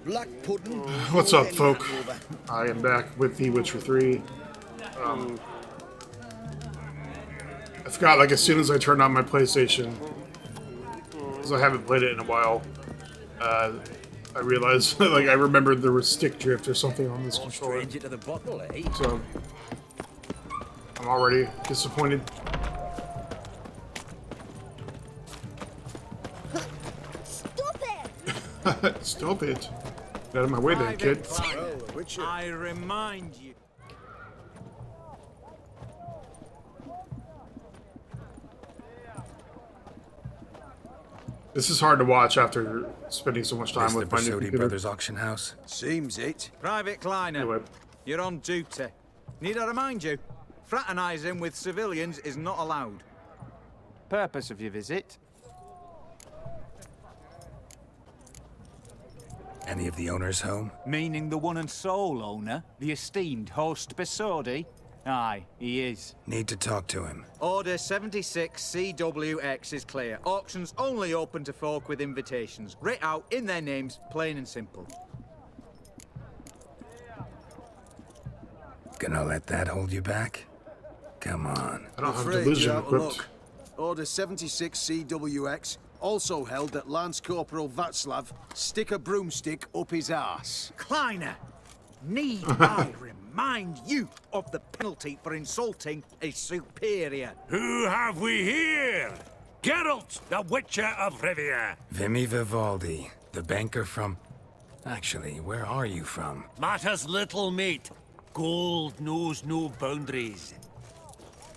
Black pudding. What's up, folk? I am back with The Witcher 3. I forgot, like, as soon as I turned on my PlayStation, because I haven't played it in a while, I realized, like, I remembered there was stick drift or something on this controller. So, I'm already disappointed. Stop it! Stop it. Get out of my way there, kid. I remind you. This is hard to watch after spending so much time with my new Borsodi computer. Brothers auction house. Seems it. Private Kleiner, Anyway, you're on duty. Need I remind you? Fraternising with civilians is not allowed. Purpose of your visit? Any of the owners home? Meaning the one and sole owner, the esteemed host Borsodi? Aye, he is. Need to talk to him. Order 76 CWX is clear. Auctions only open to folk with invitations. Writ out in their names, plain and simple. Gonna let that hold you back? Come on. I don't have Afraid delusion you're out of equipped. luck. Order 76 CWX, also held that Lance Corporal Václav stick a broomstick up his arse. Kleiner, need I remind you of the penalty for insulting a superior? Who have we here? Geralt, the Witcher of Rivia. Vimy Vivaldi, the banker from... Actually, where are you from? Matters little, mate. Gold knows no boundaries.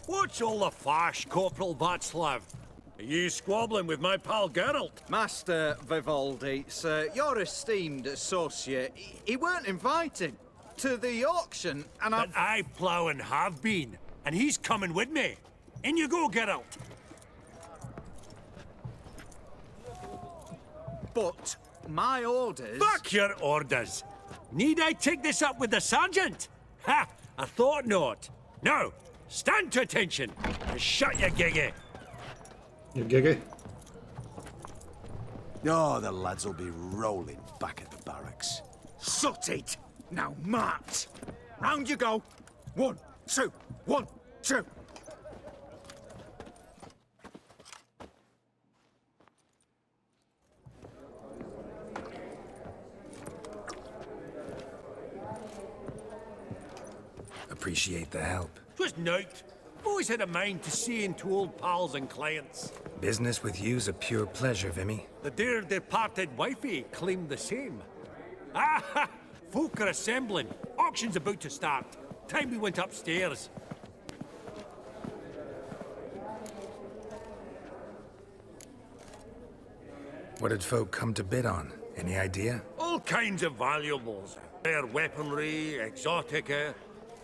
What's all the fash, Corporal Václav? Are you squabbling with my pal Geralt? Master Vivaldi, sir, your esteemed associate, he weren't invited to the auction, and But I plough and have been, and he's coming with me. In you go, Geralt. But my orders... Fuck your orders. Need I take this up with the sergeant? Ha! I thought not. Now, stand to attention and shut your giggy. You giggy? Oh, the lads will be rolling back at the barracks. Sut it! Now march! Round you go! 1, 2, 1, 2! Appreciate the help. Twas night. Always had a mind to see into old pals and clients. Business with you's a pure pleasure, Vimy. The dear departed wifey claimed the same. Ah! Folk are assembling. Auction's about to start. Time we went upstairs. What did folk come to bid on? Any idea? All kinds of valuables. Rare weaponry, exotica.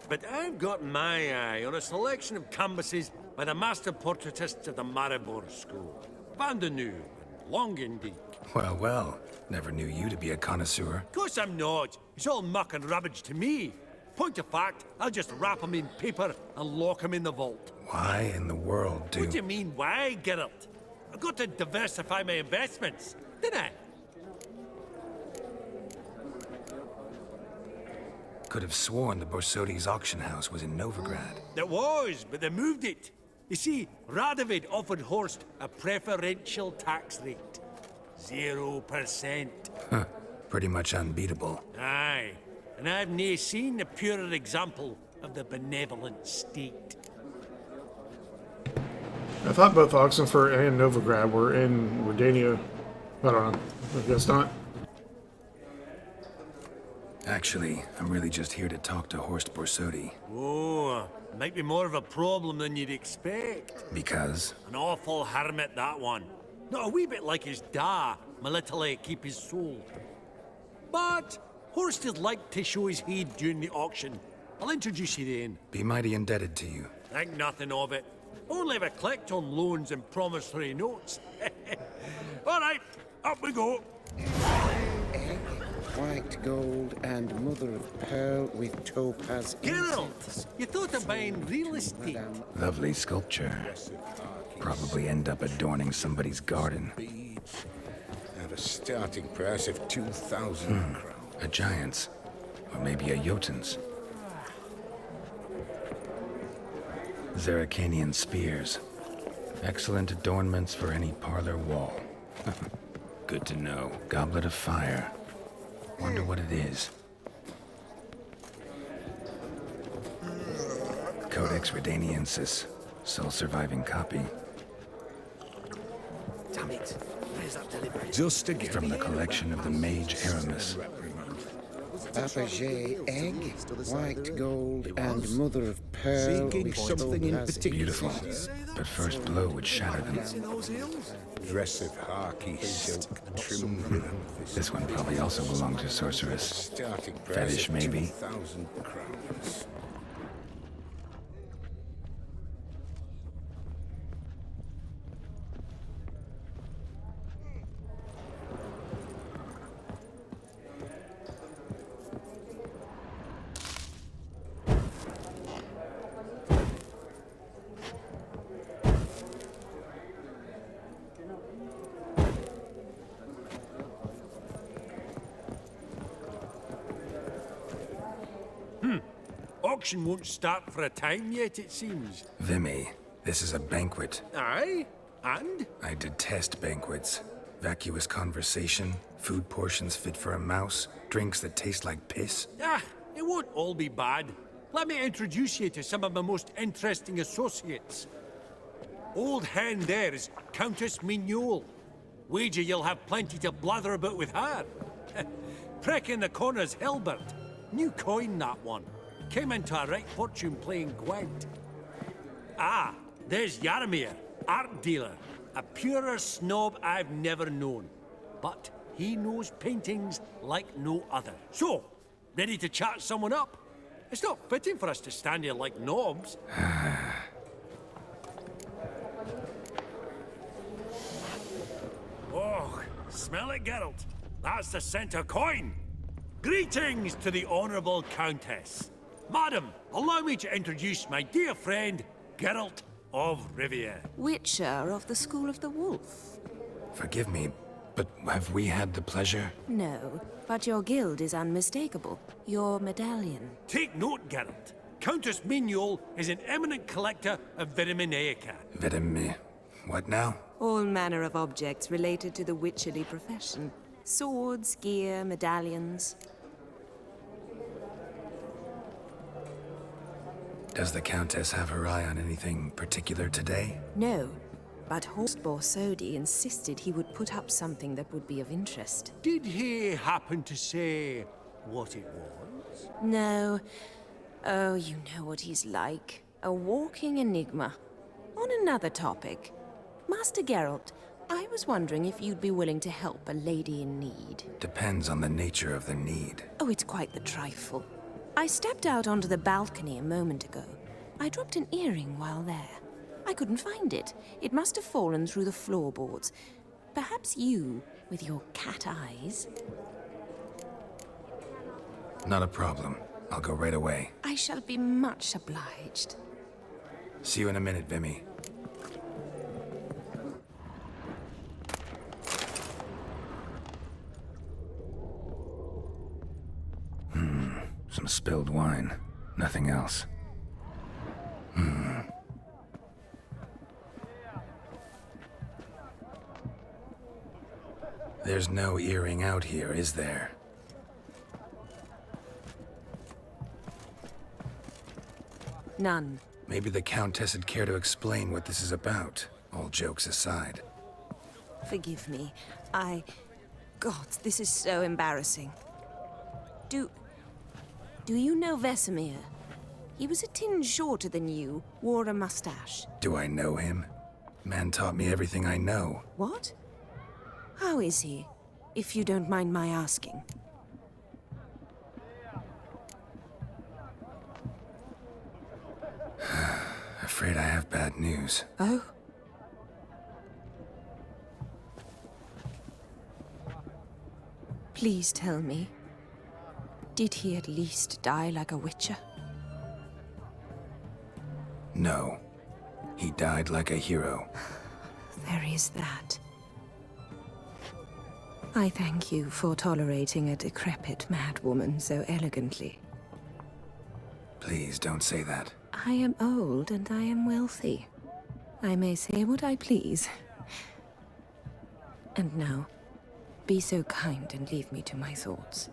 But I've got my eye on a selection of canvases by the master portraitists of the Maribor School. Vandeneu and Longendijk. Well, well. Never knew you to be a connoisseur. Of course I'm not. It's all muck and rubbish to me. Point of fact, I'll just wrap 'em in paper and lock 'em in the vault. Why in the world do... What do you mean, why, Geralt? I've got to diversify my investments, didn't I? Could have sworn the Borsodi's auction house was in Novigrad. It was, but they moved it. You see, Radovid offered Horst a preferential tax rate. 0%. Huh. Pretty much unbeatable. Aye, and I've nae seen a purer example of the benevolent state. I thought both Oxenfurt and Novigrad were in Redania. I don't know. I guess not. Actually, I'm really just here to talk to Horst Borsodi. Oh, might be more of a problem than you'd expect. Because? An awful hermit, that one. Not a wee bit like his da, my little keep his soul. But Horst would like to show his heed during the auction. I'll introduce you then. Be mighty indebted to you. Think nothing of it. Only if I collect on loans and promissory notes. All right, up we go. White gold and mother of pearl with topaz. Geralt, you thought of buying real estate. Lovely sculpture. Probably end up adorning somebody's garden. starting price of 2,000 crowns. A giant's. Or maybe a Jotun's. Zeracanian spears. Excellent adornments for any parlor wall. Good to know. Goblet of fire. Wonder what it is. Codex Redaniensis. Sole surviving copy. Damn it. Where's that delivery? Just again. From the collection of the Mage Aramis. Apogee egg, white gold, and mother of pearl. Seeking with something in stone particular. Beautiful. But first blow would shatter them. In those hills? Dress of harky silk trimmed with This one probably also belonged to Sorceress. starting price Fetish, of maybe? 2,000 crowns. Auction won't start for a time yet, it seems. Vimy, this is a banquet. Aye? And? I detest banquets. Vacuous conversation, food portions fit for a mouse, drinks that taste like piss. Ah, it won't all be bad. Let me introduce you to some of my most interesting associates. Old hen there is Countess Mignole. Wager you'll have plenty to blather about with her. Prick in the corner's Hilbert. New coin, that one. Came into a right fortune playing Gwent. Ah, there's Yaromir, art dealer. A purer snob I've never known. But he knows paintings like no other. So, ready to chat someone up? It's not fitting for us to stand here like knobs. Oh, smell it, Geralt. That's the center coin. Greetings to the Honourable Countess. Madam, allow me to introduce my dear friend, Geralt of Rivia. Witcher of the School of the Wolf. Forgive me, but have we had the pleasure? No, but your guild is unmistakable. Your medallion. Take note, Geralt. Countess Mignole is an eminent collector of Vitaminaica. Vedim... what now? All manner of objects related to the witcherly profession. Swords, gear, medallions. Does the Countess have her eye on anything particular today? No, but House of Borsodi insisted he would put up something that would be of interest. Did he happen to say what it was? No. Oh, you know what he's like. A walking enigma. On another topic. Master Geralt, I was wondering if you'd be willing to help a lady in need. Depends on the nature of the need. Oh, it's quite the trifle. I stepped out onto the balcony a moment ago. I dropped an earring while there. I couldn't find it. It must have fallen through the floorboards. Perhaps you, with your cat eyes... Not a problem. I'll go right away. I shall be much obliged. See you in a minute, Vimy. Some spilled wine. Nothing else. There's no earring out here, is there? None. Maybe the Countess would care to explain what this is about, all jokes aside. Forgive me. God, this is so embarrassing. Do you know Vesemir? He was a tinge shorter than you, wore a mustache. Do I know him? Man taught me everything I know. What? How is he, if you don't mind my asking? Afraid I have bad news. Oh? Please tell me. Did he at least die like a witcher? No. He died like a hero. There is that. I thank you for tolerating a decrepit madwoman so elegantly. Please don't say that. I am old and I am wealthy. I may say what I please. And now, be so kind and leave me to my thoughts.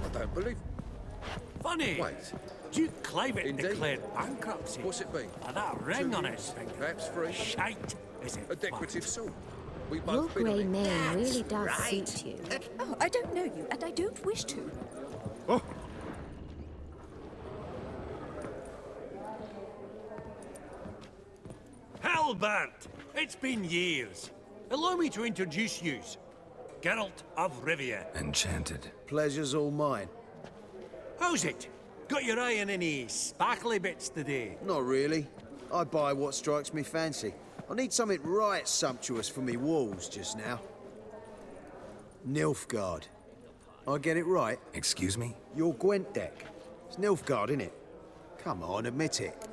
I don't believe. Funny. Wait. Duke Clivet Indeed. declared bankruptcy. What's it been? With that ring 2 on years, his finger. perhaps 3. Shite, is it? A decorative sword. We Your both been on grey it. mane really does suit you. Oh, I don't know you, and I don't wish to. Halbert! It's been years. Allow me to introduce yous. Geralt of Rivia. Enchanted. Pleasure's all mine. How's it? Got your eye on any sparkly bits today? Not really. I buy what strikes me fancy. I need something right sumptuous for me walls just now. Nilfgaard. I get it right? Excuse me? Your Gwent deck. It's Nilfgaard, innit? Come on, admit it.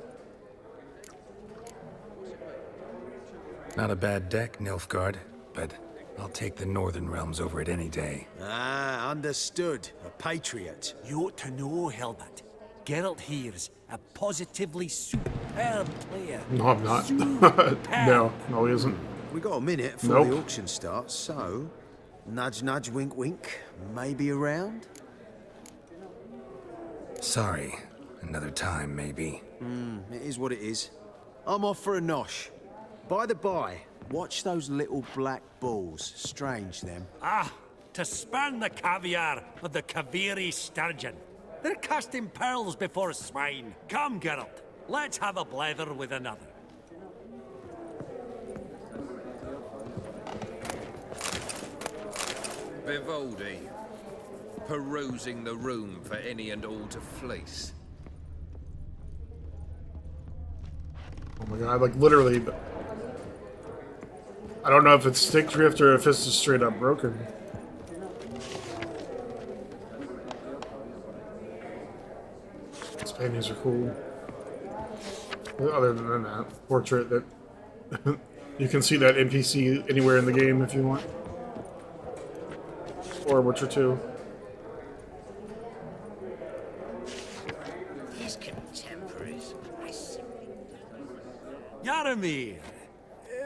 Not a bad deck, Nilfgaard, but I'll take the Northern Realms over it any day. Ah, understood. A patriot. You ought to know, Hilbert. Geralt here's a positively superb player. No, I'm not. No, he isn't. We got a minute before the Nope. auction starts, so... Nudge, nudge, wink, wink. Maybe around? Sorry. Another time, maybe. It is what it is. I'm off for a nosh. By the by, watch those little black balls. Strange, them. Ah, to spurn the caviar of the Kaviri sturgeon. They're casting pearls before swine. Come, Geralt, let's have a blether with another. Vivaldi, perusing the room for any and all to fleece. Oh my god, like literally. But I don't know if it's stick drift or if it's just straight up broken. These paintings are cool. Other than that portrait that you can see that NPC anywhere in the game if you want. Or Witcher 2. These contemporaries. I simply... Yaramir,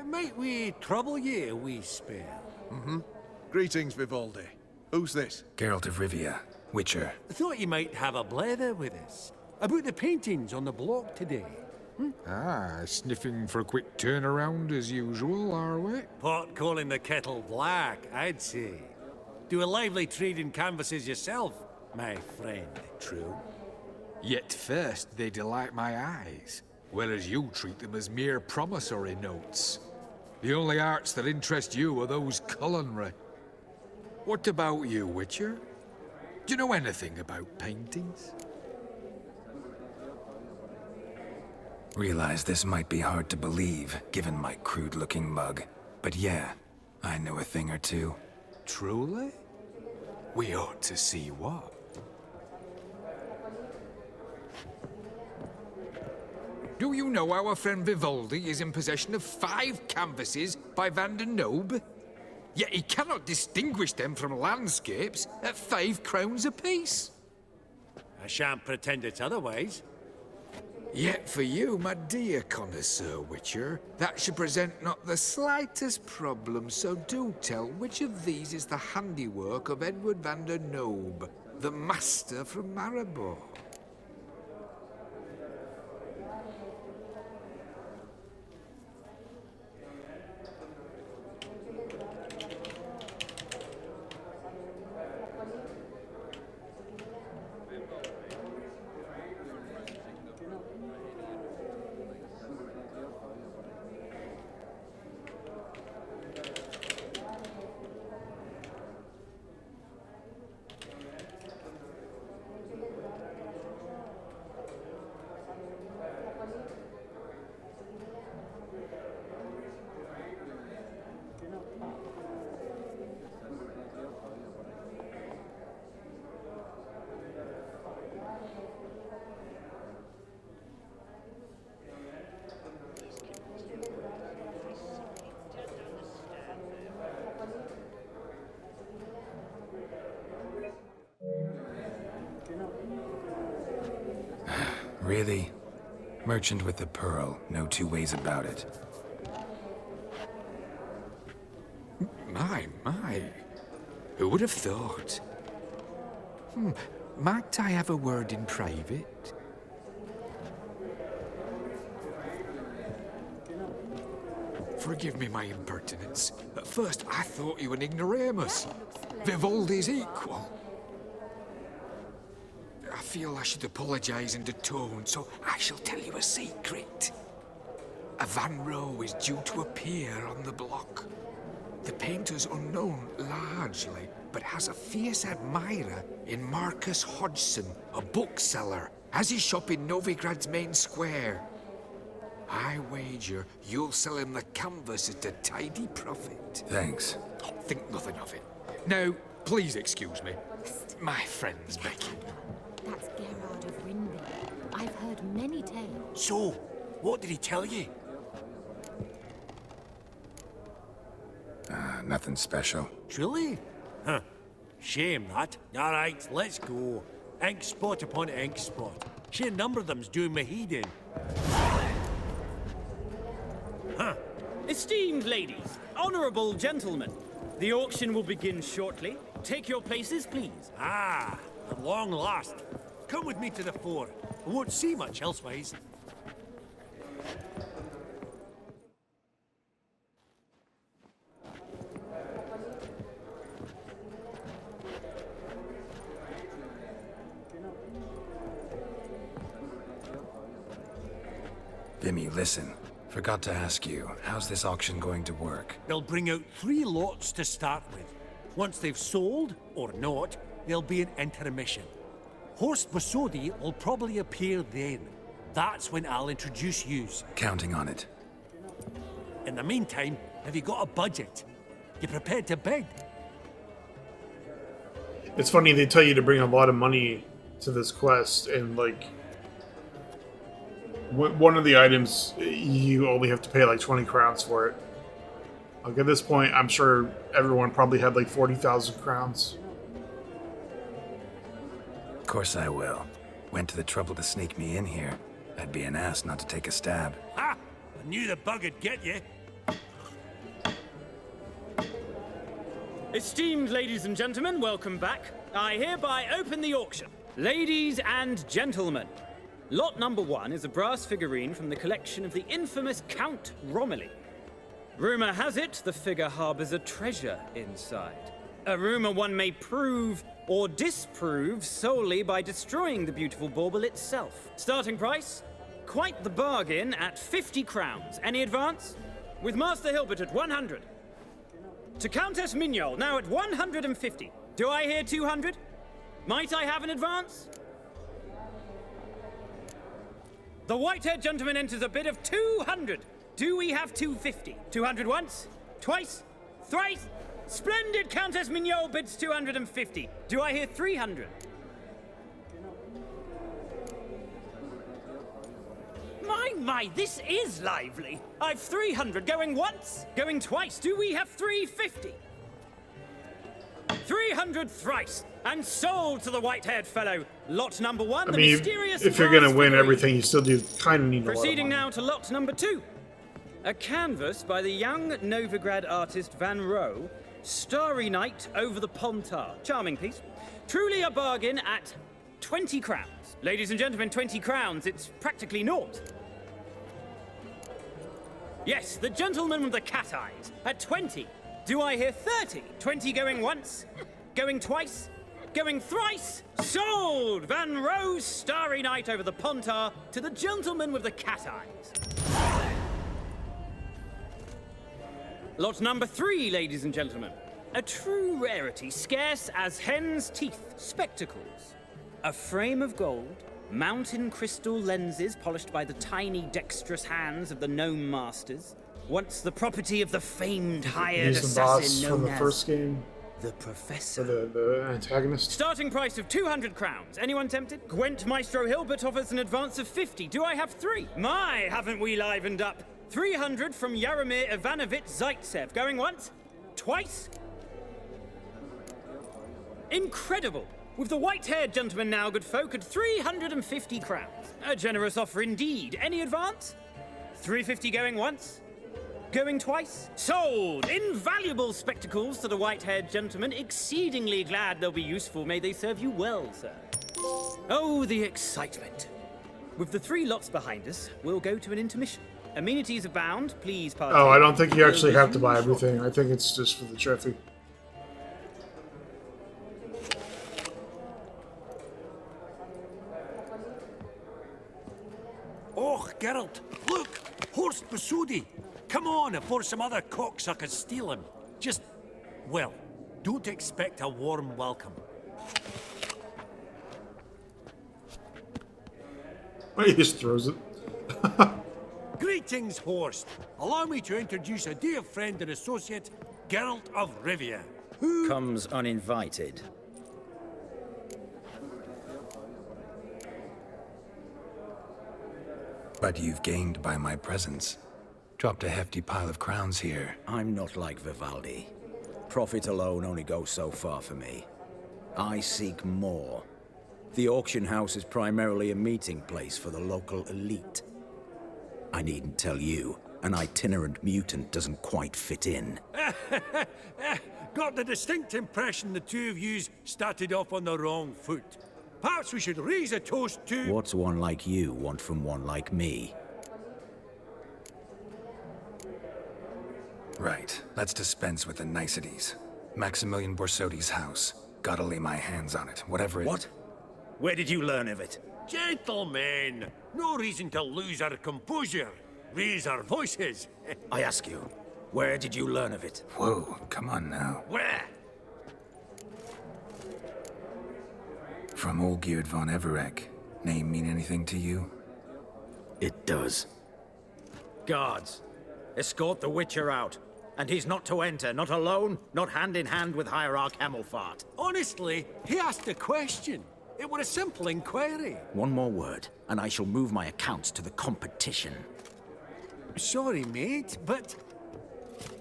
might we trouble ye a wee spell? Greetings, Vivaldi. Who's this? Geralt of Rivia, Witcher. Thought you might have a blether with us. About the paintings on the block today. Ah, sniffing for a quick turnaround as usual, are we? Pot calling the kettle black, I'd say. Do a lively trade in canvases yourself, my friend. True. Yet first they delight my eyes, whereas you treat them as mere promissory notes. The only arts that interest you are those culinary. What about you, Witcher? Do you know anything about paintings? Realize this might be hard to believe, given my crude-looking mug. But yeah, I know a thing or two. Truly? We ought to see what. Do you know our friend Vivaldi is in possession of 5 canvases by Van der Nobe? Yet he cannot distinguish them from landscapes at 5 crowns apiece. I shan't pretend it's otherwise. Yet for you, my dear connoisseur Witcher, that should present not the slightest problem, so do tell which of these is the handiwork of Edward van der Nobe, the master from Maribor. Really? Merchant with the pearl, no two ways about it. My. Who would have thought? Might I have a word in private? Forgive me my impertinence. At first, I thought you an ignoramus. Vivaldi's equal. I feel I should apologize in the tone, so I shall tell you a secret. A Van Rohe is due to appear on the block. The painter's unknown, largely, but has a fierce admirer in Marcus Hodgson, a bookseller, has his shop in Novigrad's main square. I wager you'll sell him the canvas at a tidy profit. Thanks. Oh, think nothing of it. Now, please excuse me. My friend's begging. That's Gerard of Rinby. I've heard many tales. So, what did he tell you? Nothing special. Truly? Huh. Shame that. Alright, let's go. Ink spot upon ink spot. Sheer number of them's doing my head in. Huh. Esteemed ladies, honorable gentlemen, the auction will begin shortly. Take your places, please. Ah, at long last. Come with me to the fore. I won't see much elsewise. Vimy, listen. Forgot to ask you, how's this auction going to work? They'll bring out 3 lots to start with. Once they've sold, or not, there'll be an intermission. House of Borsodi will probably appear then. That's when I'll introduce yous. Counting on it. In the meantime, have you got a budget? You prepared to bid? It's funny, they tell you to bring a lot of money to this quest, and like one of the items you only have to pay like 20 crowns for it. Like at this point, I'm sure everyone probably had like 40,000 crowns. Of course I will. Went to the trouble to sneak me in here. I'd be an ass not to take a stab. Ha! I knew the bug would get you. Esteemed ladies and gentlemen, welcome back. I hereby open the auction. Ladies and gentlemen, lot number 1 is a brass figurine from the collection of the infamous Count Romilly. Rumor has it the figure harbors a treasure inside. A rumor one may prove or disprove solely by destroying the beautiful bauble itself. Starting price? Quite the bargain at 50 crowns. Any advance? With Master Hilbert at 100. To Countess Mignol, now at 150. Do I hear 200? Might I have an advance? The white-haired gentleman enters a bid of 200. Do we have 250? 200 once? Twice? Thrice? Splendid! Countess Mignol bids 250. Do I hear 300? My, this is lively. I've 300 going once, going twice. Do we have 350? 300 thrice, and sold to the white-haired fellow. Lot number 1, the mysterious if you're gonna win everything, you still do kind of need a lot of Proceeding money. now to lot number 2. A canvas by the young Novigrad artist Van Rohe, Starry Night over the Pontar. Charming piece. Truly a bargain at 20 crowns. Ladies and gentlemen, 20 crowns, it's practically naught. Yes, the gentleman with the cat eyes at 20. Do I hear 30? 20 going once, going twice, going thrice. Sold! Van Rohe's Starry Night over the Pontar to the gentleman with the cat eyes. Lot number 3, ladies and gentlemen. A true rarity, scarce as hen's teeth. Spectacles. A frame of gold, mountain crystal lenses polished by the tiny, dexterous hands of the gnome masters. Once the property of the famed hired He's the assassin boss known from the as first game. the Professor. The antagonist. Starting price of 200 crowns. Anyone tempted? Gwent Maestro Hilbert offers an advance of 50. Do I have 3? My, haven't we livened up? 300 from Yaromir Ivanovich Zaitsev. Going once? Twice? Incredible! With the white-haired gentleman now, good folk, at 350 crowns. A generous offer indeed. Any advance? 350 going once? Going twice? Sold! Invaluable spectacles to the white-haired gentleman. Exceedingly glad they'll be useful. May they serve you well, sir. Oh, the excitement. With the 3 lots behind us, we'll go to an intermission. Amenities abound. Please partake. Oh, I don't think you actually have to buy everything. I think it's just for the trophy. Oh, Geralt, look! House of Borsodi! Come on before some other cocksuckers steal him. Just, well, don't expect a warm welcome. He just throws it. Greetings, Horst. Allow me to introduce a dear friend and associate, Geralt of Rivia. Who comes uninvited? But you've gained by my presence. Dropped a hefty pile of crowns here. I'm not like Vivaldi. Profit alone only goes so far for me. I seek more. The auction house is primarily a meeting place for the local elite. I needn't tell you, an itinerant mutant doesn't quite fit in. Got the distinct impression the two of yous started off on the wrong foot. Perhaps we should raise a toast to... What's one like you want from one like me? Right. Let's dispense with the niceties. Maximilian Borsodi's house. Gotta lay my hands on it, whatever it... What? Where did you learn of it? Gentlemen, no reason to lose our composure. Raise our voices. I ask you, where did you learn of it? Whoa, come on now. Where? From Olgierd von Everek. Name mean anything to you? It does. Guards, escort the Witcher out. And he's not to enter, not alone, not hand in hand with Hierarch Hammelfart. Honestly, he asked a question. It were a simple inquiry. One more word, and I shall move my accounts to the competition. Sorry, mate, but...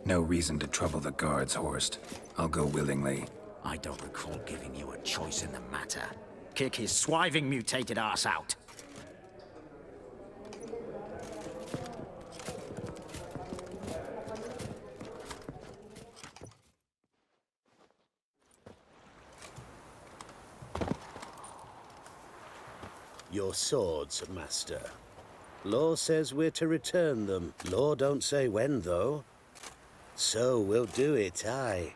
No reason to trouble the guards, Horst. I'll go willingly. I don't recall giving you a choice in the matter. Kick his swiving mutated ass out. Your swords, master. Law says we're to return them. Law don't say when, though. So we'll do it, aye.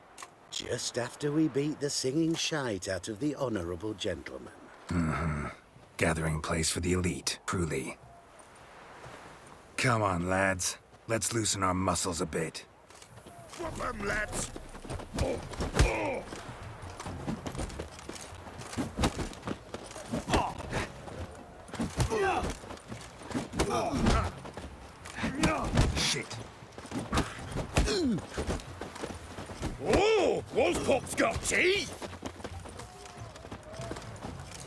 Just after we beat the singing shite out of the honorable gentleman. Mm-hmm. Gathering place for the elite, truly. Come on, lads. Let's loosen our muscles a bit. Whoop 'em, lads! Shit. Oh, Wolfcock's got teeth!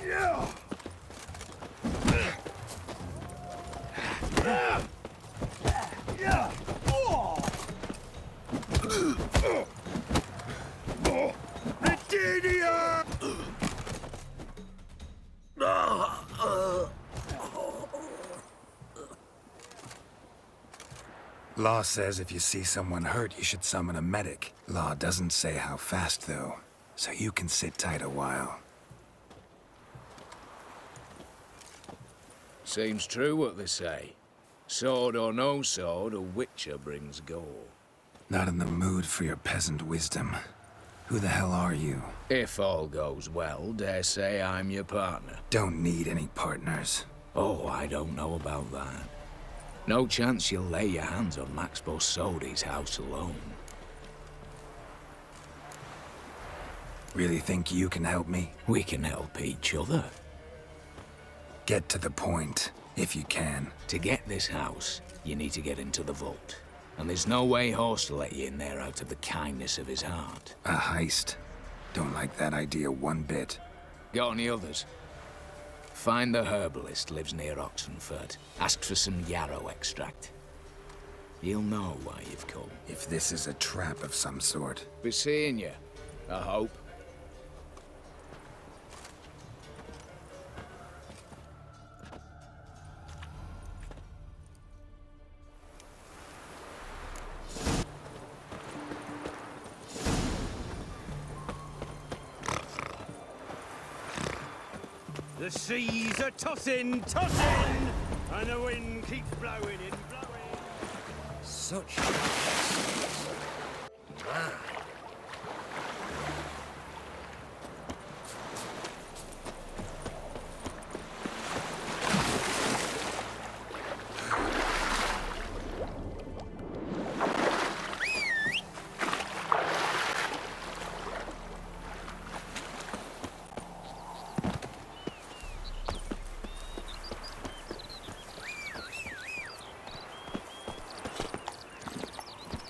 Yeah. Law says if you see someone hurt, you should summon a medic. Law doesn't say how fast, though, so you can sit tight a while. Seems true what they say. Sword or no sword, a witcher brings gore. Not in the mood for your peasant wisdom. Who the hell are you? If all goes well, dare say I'm your partner. Don't need any partners. Oh, I don't know about that. No chance you'll lay your hands on Max Borsodi's house alone. Really think you can help me? We can help each other. Get to the point, if you can. To get this house, you need to get into the vault. And there's no way Horst will let you in there out of the kindness of his heart. A heist? Don't like that idea one bit. Got any others? Find the herbalist lives near Oxenfurt. Ask for some yarrow extract. He'll know why you've come. If this is a trap of some sort. Be seeing you, I hope. The seas are tossing, tossing, and the wind keeps blowing and blowing. Such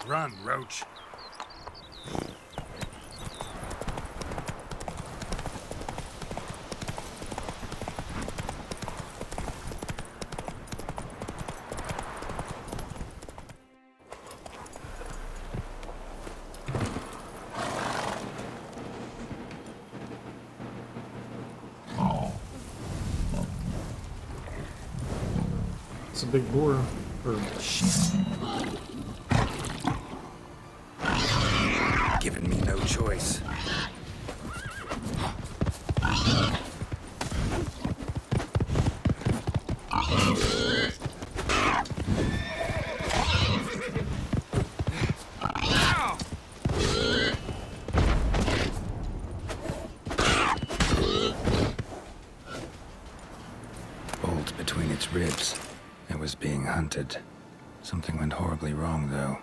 Run, Roach. It's a big boar. Giving me no choice. Bolt between its ribs. It was being hunted. Something went horribly wrong, though.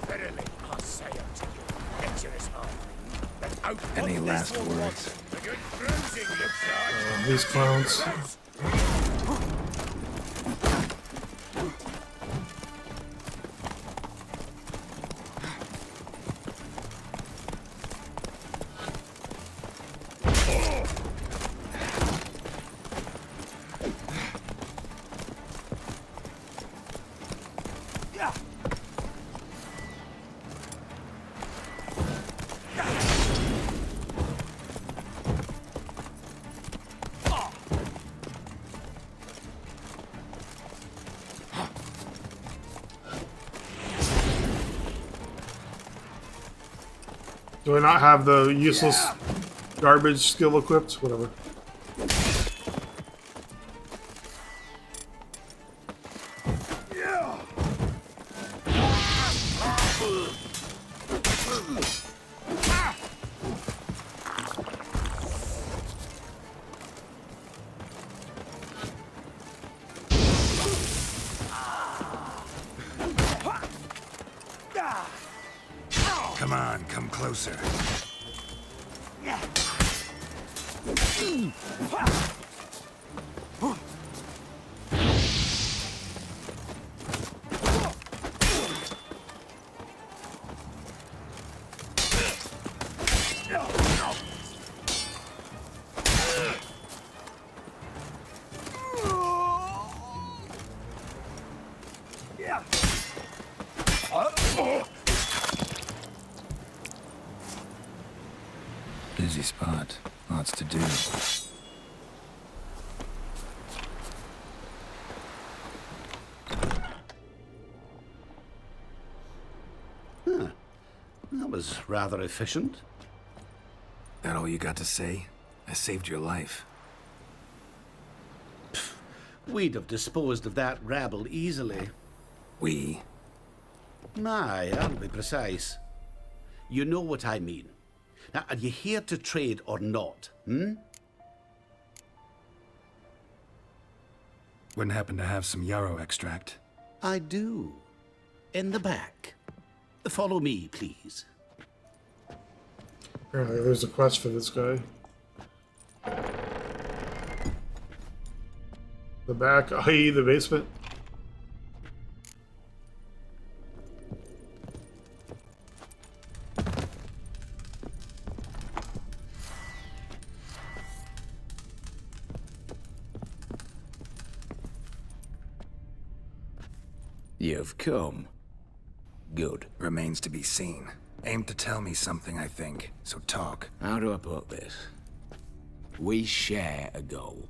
Verily, I say unto you, Exodus Any last words? A good bruising looks like. These clowns. Do I not have the useless garbage skill equipped? Whatever. Come on, come closer. Busy spot. Lots to do. Huh. That was rather efficient. That all you got to say? I saved your life. We'd have disposed of that rabble easily. We? My, I'll be precise. You know what I mean. Now, are you here to trade or not, Wouldn't happen to have some yarrow extract. I do. In the back. Follow me, please. Apparently there's a quest for this guy. The back, i.e. the basement. You've come. Good. Remains to be seen. Aim to tell me something, I think. So talk. How do I put this? We share a goal.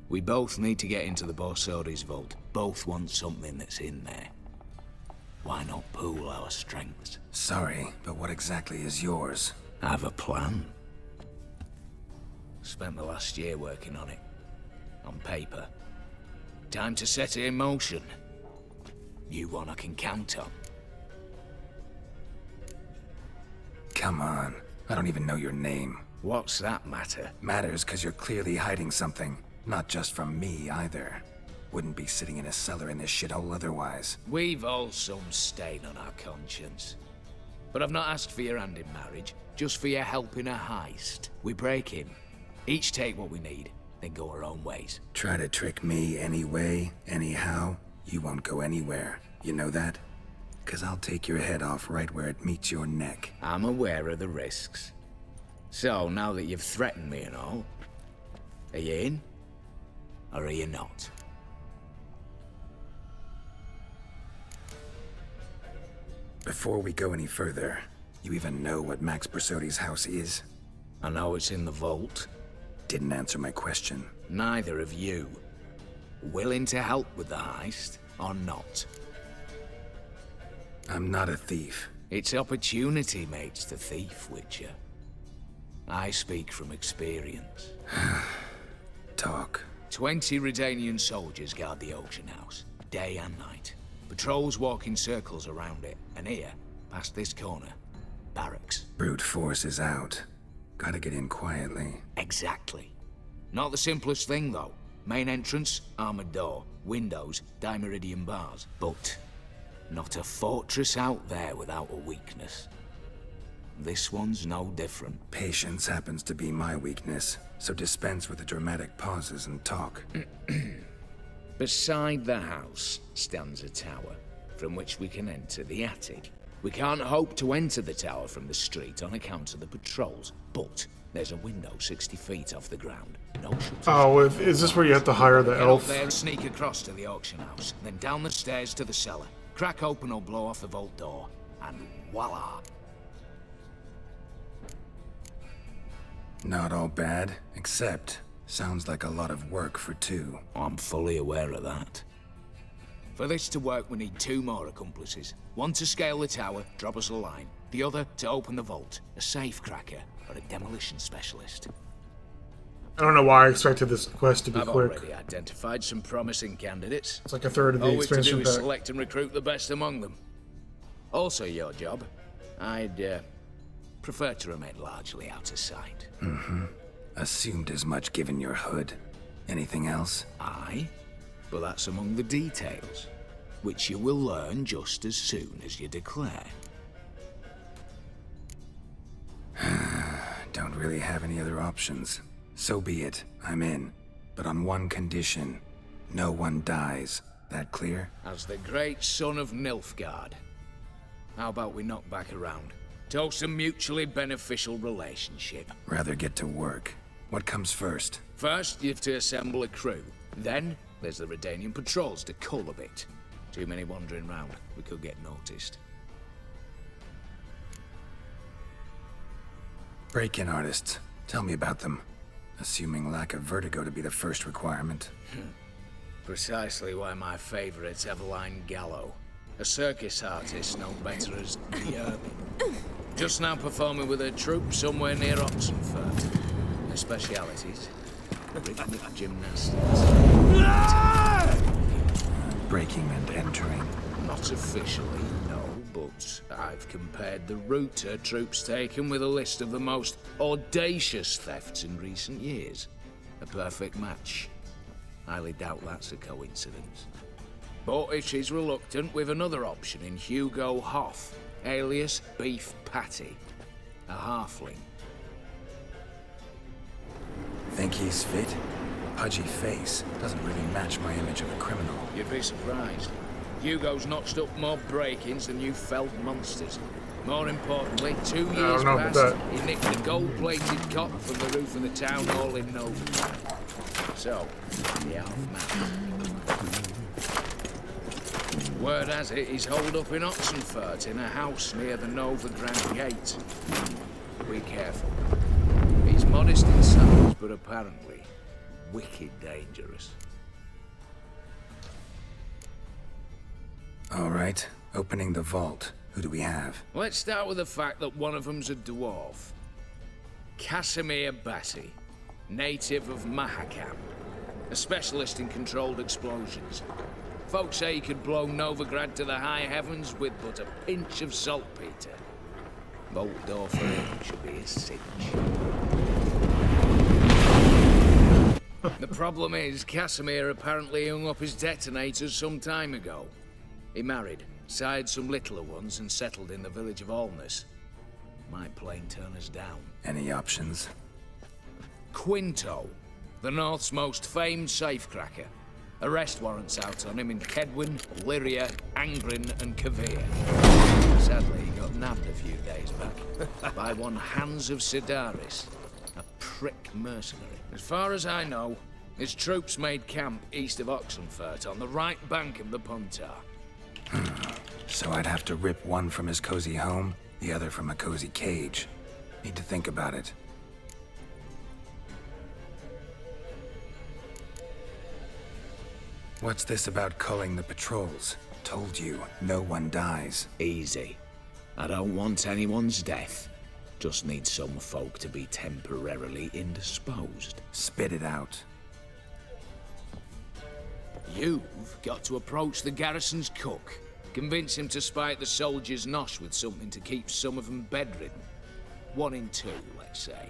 We both need to get into the Borsodi's vault. Both want something that's in there. Why not pool our strengths? Sorry, but what exactly is yours? I have a plan. Spent the last year working on it. On paper. Time to set it in motion. You one I can count on. Come on. I don't even know your name. What's that matter? Matters because you're clearly hiding something. Not just from me, either. Wouldn't be sitting in a cellar in this shithole otherwise. We've all some stain on our conscience. But I've not asked for your hand in marriage, just for your help in a heist. We break in, each take what we need, then go our own ways. Try to trick me anyway, anyhow, you won't go anywhere. You know that? 'Cause I'll take your head off right where it meets your neck. I'm aware of the risks. So, now that you've threatened me and all, are you in? Or are you not? Before we go any further, you even know what Max Borsodi's house is? I know it's in the vault. Didn't answer my question. Neither of you. Willing to help with the heist, or not? I'm not a thief. It's opportunity makes the thief, Witcher. I speak from experience. Talk. 20 Redanian soldiers guard the auction house, day and night. Patrols walk in circles around it, and here, past this corner, barracks. Brute force is out. Gotta get in quietly. Exactly. Not the simplest thing, though. Main entrance, armored door. Windows, dimeridian bars. But not a fortress out there without a weakness. This one's no different. Patience happens to be my weakness, so dispense with the dramatic pauses and talk. Beside the house stands a tower, from which we can enter the attic. We can't hope to enter the tower from the street on account of the patrols, but there's a window 60 feet off the ground. No shutters. Oh, is this where you have to hire the elf? There, sneak across to the auction house, then down the stairs to the cellar. Crack open or blow off the vault door, and voila! Not all bad, except sounds like a lot of work for two. I'm fully aware of that. For this to work, we need 2 more accomplices. One to scale the tower, drop us a line. The other to open the vault, a safe cracker or a demolition specialist. I don't know why I expected this quest to be I've quick. already identified some promising candidates. It's like a third of the All we have to do expansion is pack. select and recruit the best among them. Also your job. I'd prefer to remain largely out of sight. Assumed as much given your hood. Anything else? Aye, but that's among the details, which you will learn just as soon as you declare. Don't really have any other options. So be it. I'm in. But on one condition. No one dies. That clear? As the great son of Nilfgaard. How about we knock back around? Toast a mutually beneficial relationship. Rather get to work. What comes first? First, you have to assemble a crew. Then, there's the Redanian patrols to cull a bit. Too many wandering round. We could get noticed. Break-in artists. Tell me about them. Assuming lack of vertigo to be the first requirement. Precisely why my favorite's Eveline Gallo. A circus artist known better as the Urban. Just now performing with her troupe somewhere near Oxenford. Her specialities: rhythmic gymnastics. Breaking and entering. Not officially, no, but I've compared the route her troope's taken with a list of the most audacious thefts in recent years. A perfect match. Highly doubt that's a coincidence. But if she's reluctant, we've another option in Hugo Hoff, alias Beef Patty. A halfling. Think he's fit? Pudgy face doesn't really match my image of a criminal. You'd be surprised. Hugo's notched up more break-ins than you felled monsters. More importantly, 2 years know about past, that. he nicked a gold-plated cop from the roof of the town hall in Nova. So, the half-man. Word has it he's holed up in Oxenford in a house near the Nova Grand Gate. Be careful. He's modest in size, but apparently wicked dangerous. All right, opening the vault. Who do we have? Let's start with the fact that one of them's a dwarf. Casimir Bassi, native of Mahakam, a specialist in controlled explosions. Folks say he could blow Novigrad to the high heavens with but a pinch of saltpeter. Vault door for him should be a cinch. The problem is, Casimir apparently hung up his detonators some time ago. He married, sired some littler ones, and settled in the village of Alness. Might plain turn us down. Any options? Quinto, the North's most famed safecracker. Arrest warrants out on him in Kedwin, Lyria, Angrin, and Kavir. Sadly, he got nabbed a few days back by one Hans of Sidaris, a prick mercenary. As far as I know, his troops made camp east of Oxenfurt on the right bank of the Puntar. So I'd have to rip one from his cozy home, the other from a cozy cage. Need to think about it. What's this about culling the patrols? Told you, no one dies. Easy. I don't want anyone's death. Just need some folk to be temporarily indisposed. Spit it out. You've got to approach the garrison's cook. Convince him to spike the soldiers' nosh with something to keep some of them bedridden. 1 in 2, let's say.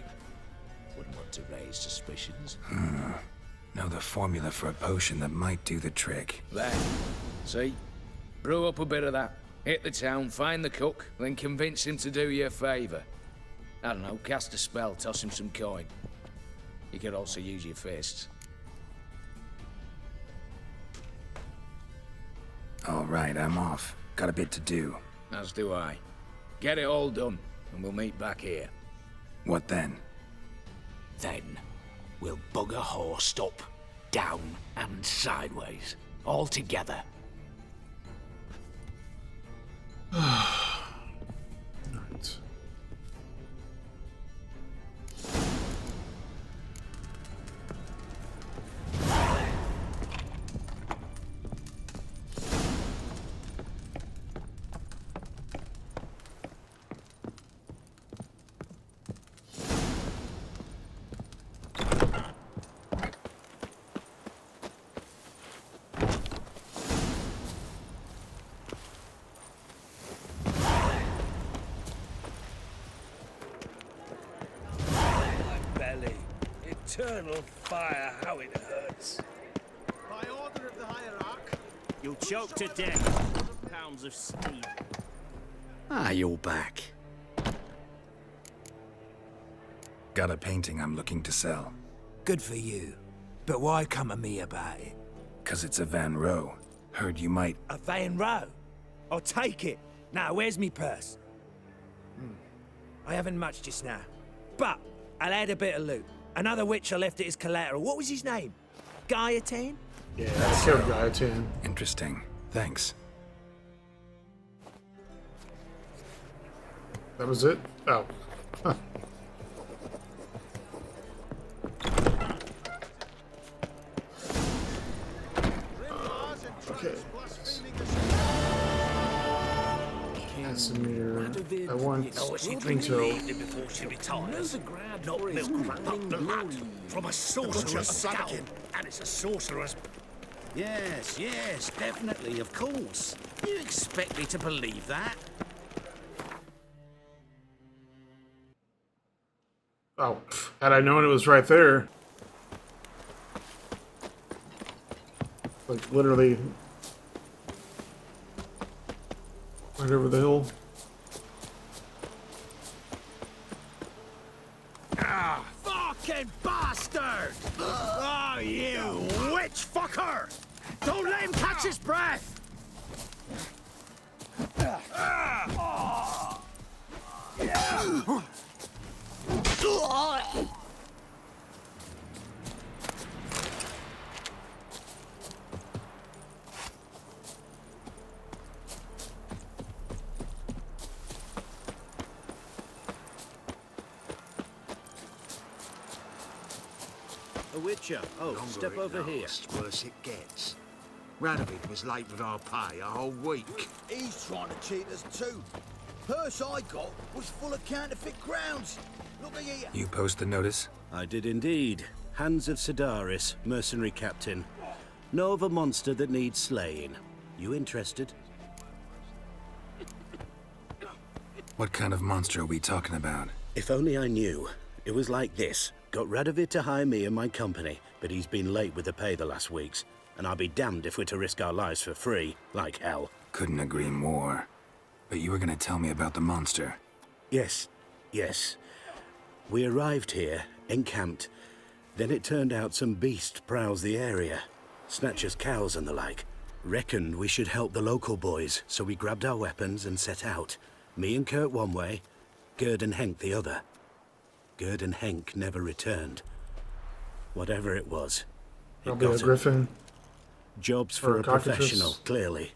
Wouldn't want to raise suspicions. Know the formula for a potion that might do the trick. There. See? Brew up a bit of that. Hit the town, find the cook, then convince him to do you a favour. I don't know, cast a spell, toss him some coin. You could also use your fists. All right, I'm off. Got a bit to do. As do I. Get it all done, and we'll meet back here. What then? Then, we'll bugger horse up, down and sideways, all together. Right. Eternal fire, how it hurts. By order of the hierarch, you'll choke to death. Pounds of steel. Ah, you're back. Got a painting I'm looking to sell. Good for you. But why come to me about it? 'Cause it's a Van Row. Heard you might... A Van Row? I'll take it. Now, where's me purse? I haven't much just now. But I'll add a bit of loot. Another witch I left at his collateral. What was his name? Gaiatan? Yeah, I killed Gaiatan. Interesting. Thanks. That was it? Oh. Huh. Okay. Casimir. I want Quinto. Before she retires. Not milk, but blood from a sorcerer's skull. And it's a sorcerer's... Yes, yes, definitely, of course. You expect me to believe that? Oh, had I known it was right there. Like, literally... right over the hill. Ah, fucking bastard! Oh, you witch fucker! Don't let him catch his breath! A Witcher. Oh, Longer step it over here. lasts, worse it gets. Radovid was late with our pay a whole week. He's trying to cheat us too. Purse I got was full of counterfeit crowns. Look here. You post the notice? I did indeed. Hands of Sidaris, mercenary captain. Know of a monster that needs slaying. You interested? What kind of monster are we talking about? If only I knew. It was like this. Got Radovid to hire me and my company, but he's been late with the pay the last weeks. And I'll be damned if we're to risk our lives for free, like hell. Couldn't agree more. But you were gonna tell me about the monster. Yes. We arrived here, encamped. Then it turned out some beast prowls the area. Snatchers cows and the like. Reckoned we should help the local boys, so we grabbed our weapons and set out. Me and Kurt one way, Gerd and Henk the other. Gerd and Henk never returned. Whatever it was. Probably a griffin. Jobs Or for a a cockatrice. professional, clearly.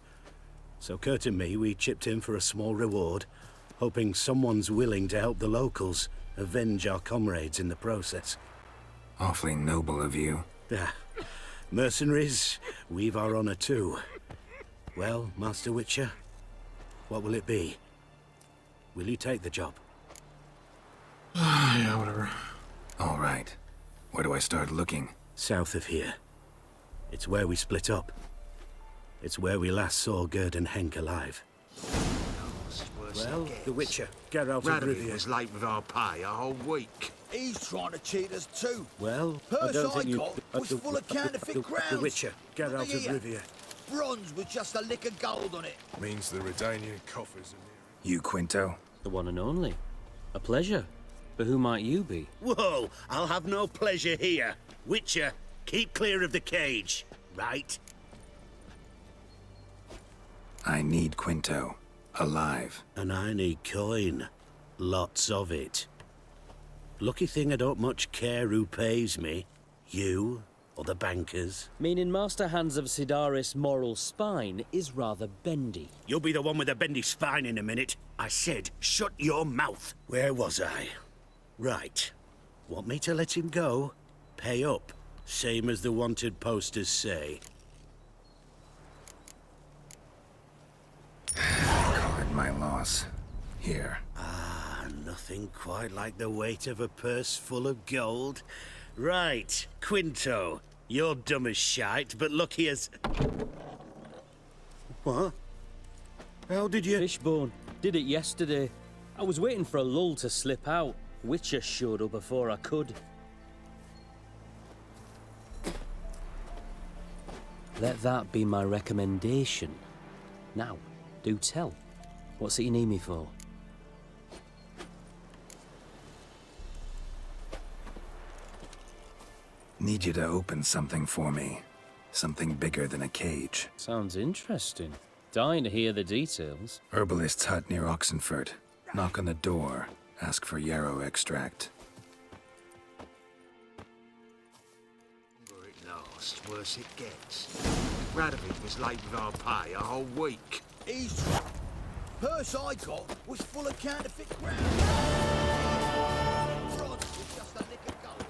So Kurt and me, we chipped in for a small reward, hoping someone's willing to help the locals, avenge our comrades in the process. Awfully noble of you. Ah, mercenaries, we've our honor too. Well, Master Witcher, what will it be? Will you take the job? Yeah, whatever. All right. Where do I start looking? South of here. It's where we split up. It's where we last saw Gerd and Henk alive. Well, the Witcher, Geralt of Radovid Rivia. was late with our pay a whole week. He's trying to cheat us too. Well, I Purse don't I think you... got was full of counterfeit crowns. The Witcher, Geralt Look of here. Rivia. Bronze with just a lick of gold on it. Means the Redanian coffers are You, Quinto? The one and only. A pleasure. But who might you be? Whoa, I'll have no pleasure here. Witcher, keep clear of the cage, right? I need Quinto. Alive. And I need coin. Lots of it. Lucky thing I don't much care who pays me. You or the bankers. Meaning Master Hands of Sidaris' moral spine is rather bendy. You'll be the one with the bendy spine in a minute. I said, shut your mouth. Where was I? Right. Want me to let him go? Pay up. Same as the wanted posters say. Call it my loss. Here. Ah, nothing quite like the weight of a purse full of gold. Right, Quinto. You're dumb as shite, but lucky as... What? How did you... Fishbone. Did it yesterday. I was waiting for a lull to slip out. Witcher showed up before I could. Let that be my recommendation. Now, do tell. What's it you need me for? Need you to open something for me. Something bigger than a cage. Sounds interesting. Dying to hear the details. Herbalist's hut near Oxenford. Knock on the door. Ask for yarrow extract. Longer it lasts, worse it gets. Radovid was late with our pay a whole week. He's Purse I got was full of counterfeit crowns. Bronze with just a lick of gold.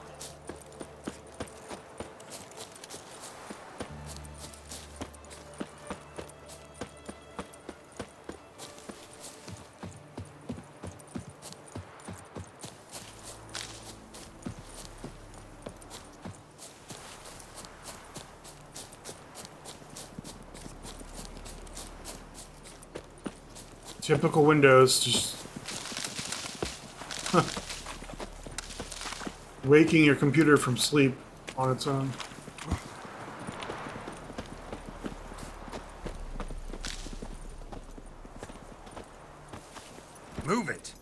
Typical Windows, just waking your computer from sleep on its own. Move it!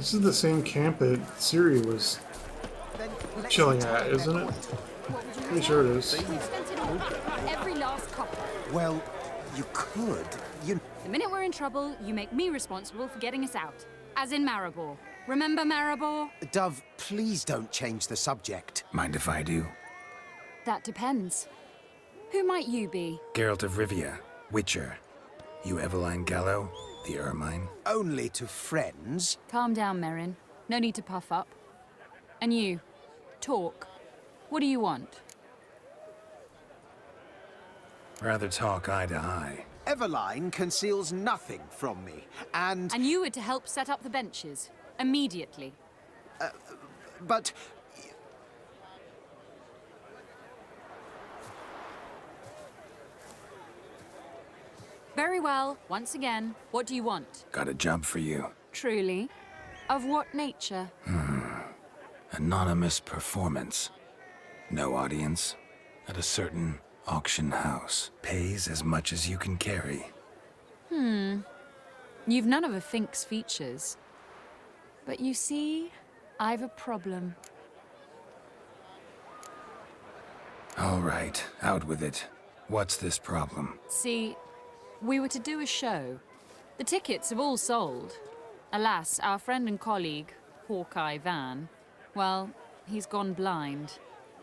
This is the same camp that Siri was chilling at, isn't it? Pretty sure it is. Every last copper. Well, you could. The minute we're in trouble, you make me responsible for getting us out. As in Maribor. Remember Maribor? Dove, please don't change the subject. Mind if I do? That depends. Who might you be? Geralt of Rivia, Witcher. You Eveline Gallo, the Ermine? Only to friends. Calm down, Merrin. No need to puff up. And you, talk. What do you want? Rather talk eye to eye. Eveline conceals nothing from me, and... And you were to help set up the benches. Immediately. But... Very well. Once again, what do you want? Got a job for you. Truly? Of what nature? Anonymous performance. No audience. At a certain auction house. Pays as much as you can carry. You've none of a Fink's features. But you see, I've a problem. All right, out with it. What's this problem? See, we were to do a show. The tickets have all sold. Alas, our friend and colleague, Hawkeye Van, well, he's gone blind.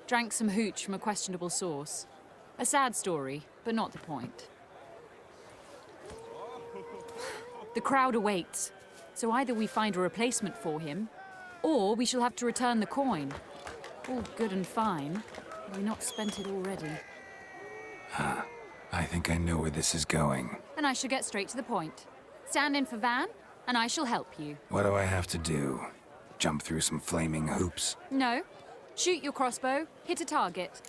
Drank some hooch from a questionable source. A sad story, but not the point. The crowd awaits, so either we find a replacement for him, or we shall have to return the coin. All good and fine. Have we not spent it already? I think I know where this is going. Then I shall get straight to the point. Stand in for Van, and I shall help you. What do I have to do? Jump through some flaming hoops? No. Shoot your crossbow, hit a target.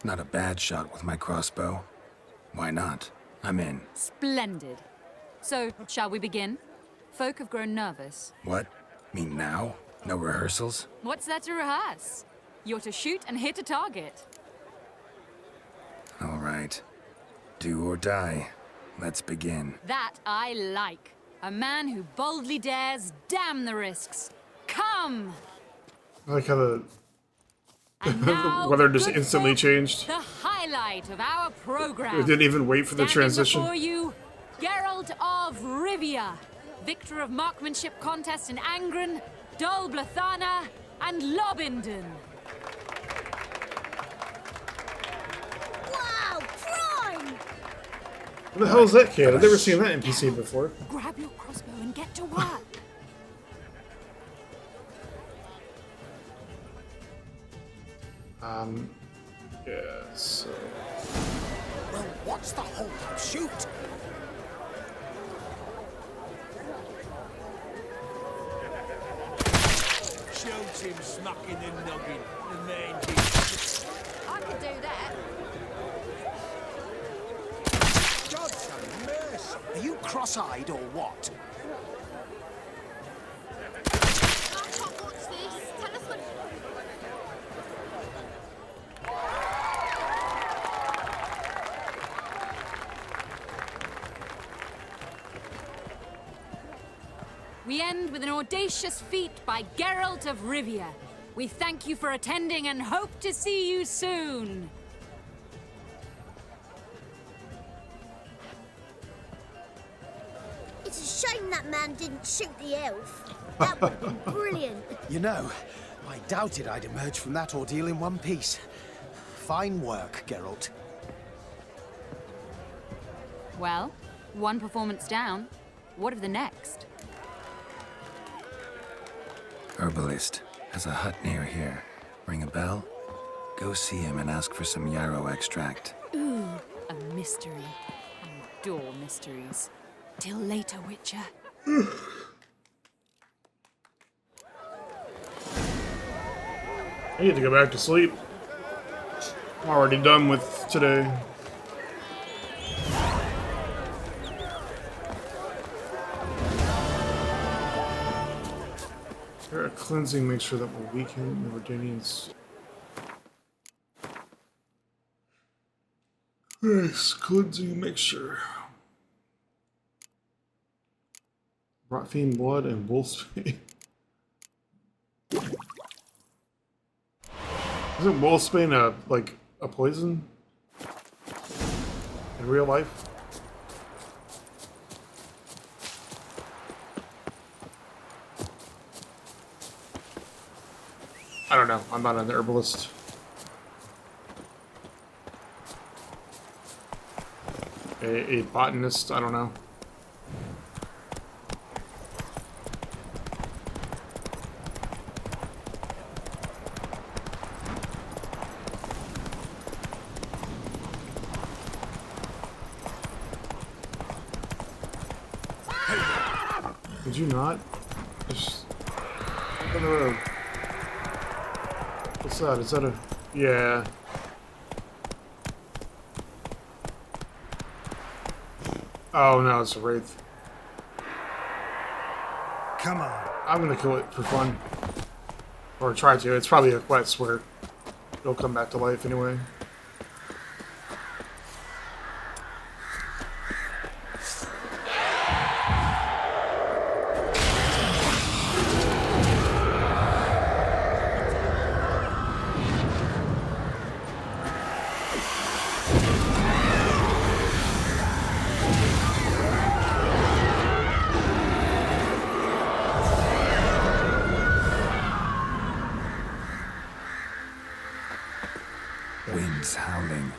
Not a bad shot with my crossbow. Why not? I'm in. Splendid. So, shall we begin? Folk have grown nervous. What? Me now? No rehearsals? What's there to rehearse? You're to shoot and hit a target. All right. Do or die. Let's begin. That I like. A man who boldly dares, damn the risks. Come! I like how the Now weather the just good instantly folk, changed. The highlight of our program. It didn't even wait for the Standing transition. before you, Geralt of Rivia, victor of marksmanship contests in Angren, Dol Blathana, and Lobindon. Wow, prime! What the hell is that kid? I've never seen that NPC before. Grab your crossbow and get to work. Yeah, so... Well, what's the hold up? Shoot! Shoot him, smacking the noggin. The main I could do that. God's have mercy! Are you cross-eyed or what? What's this? Tell us what... We end with an audacious feat by Geralt of Rivia. We thank you for attending and hope to see you soon. It's a shame that man didn't shoot the elf. That would have been brilliant. You know, I doubted I'd emerge from that ordeal in one piece. Fine work, Geralt. Well, one performance down. What of the next? Herbalist. Has a hut near here. Ring a bell? Go see him and ask for some yarrow extract. Ooh, a mystery. I adore mysteries. Till later, Witcher. I need to go back to sleep. I'm already done with today. A cleansing mixture that will weaken the Redanians. Yes, cleansing mixture. Rot fiend blood and wolfsbane. Isn't wolfsbane like a poison in real life? I don't know. I'm not an herbalist. A botanist. I don't know. Did you not? Just look on the road. What's that? Is that a... Yeah. Oh no, it's a wraith. Come on. I'm gonna kill it for fun. Or try to. It's probably a quest where it'll come back to life anyway. Winds howling.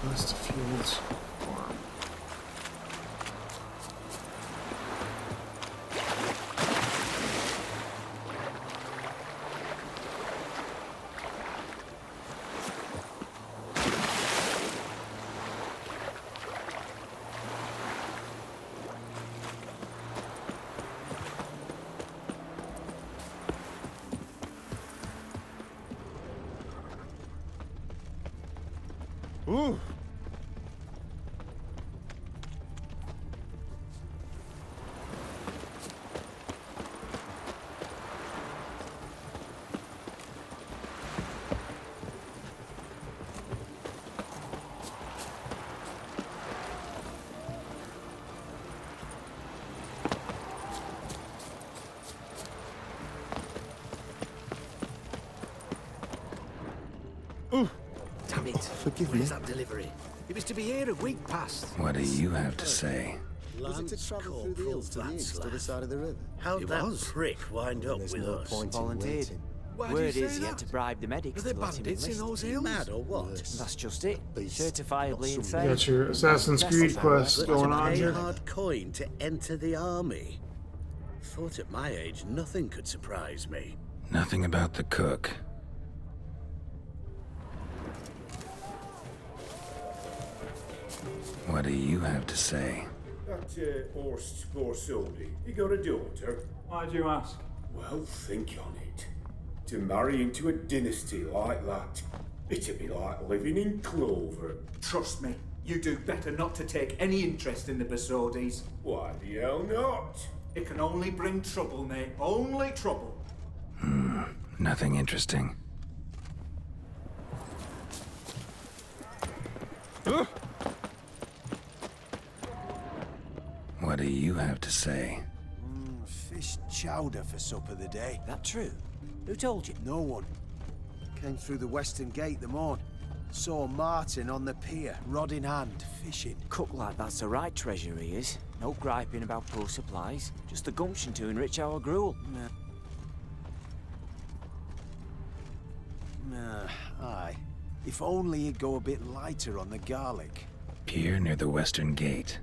West Fields Farm. Ooh. Damn it. Forgive Where's me. that delivery? It was to be here a week past. What do you have to say? Was it to travel through the hills to the east, other side of the river? How'd It that was. prick wind up with us? Volunteered. Why do Word you is say he had that? to bribe the medics Are there to let him bandits in enlist. those hills? Mad or what? That's just it. Certifiably You insane. got your Assassin's Creed quest But going to on pay here. hard coin to enter the army. Thought at my age nothing could surprise me. Nothing about the cook. What do you have to say? That House of Borsodi, he got a daughter. Why'd you ask? Well, think on it. To marry into a dynasty like that, it'd be like living in clover. Trust me, you do better not to take any interest in the Borsodis. Why the hell not? It can only bring trouble, mate. Only trouble. Nothing interesting. What do you have to say? Fish chowder for supper the day. That true? Who told you? No one. Came through the western gate the morn. Saw Martin on the pier, rod in hand, fishing. Cook like that's the right treasure he is. No griping about poor supplies. Just the gumption to enrich our gruel. Aye. If only he'd go a bit lighter on the garlic. Pier near the western gate.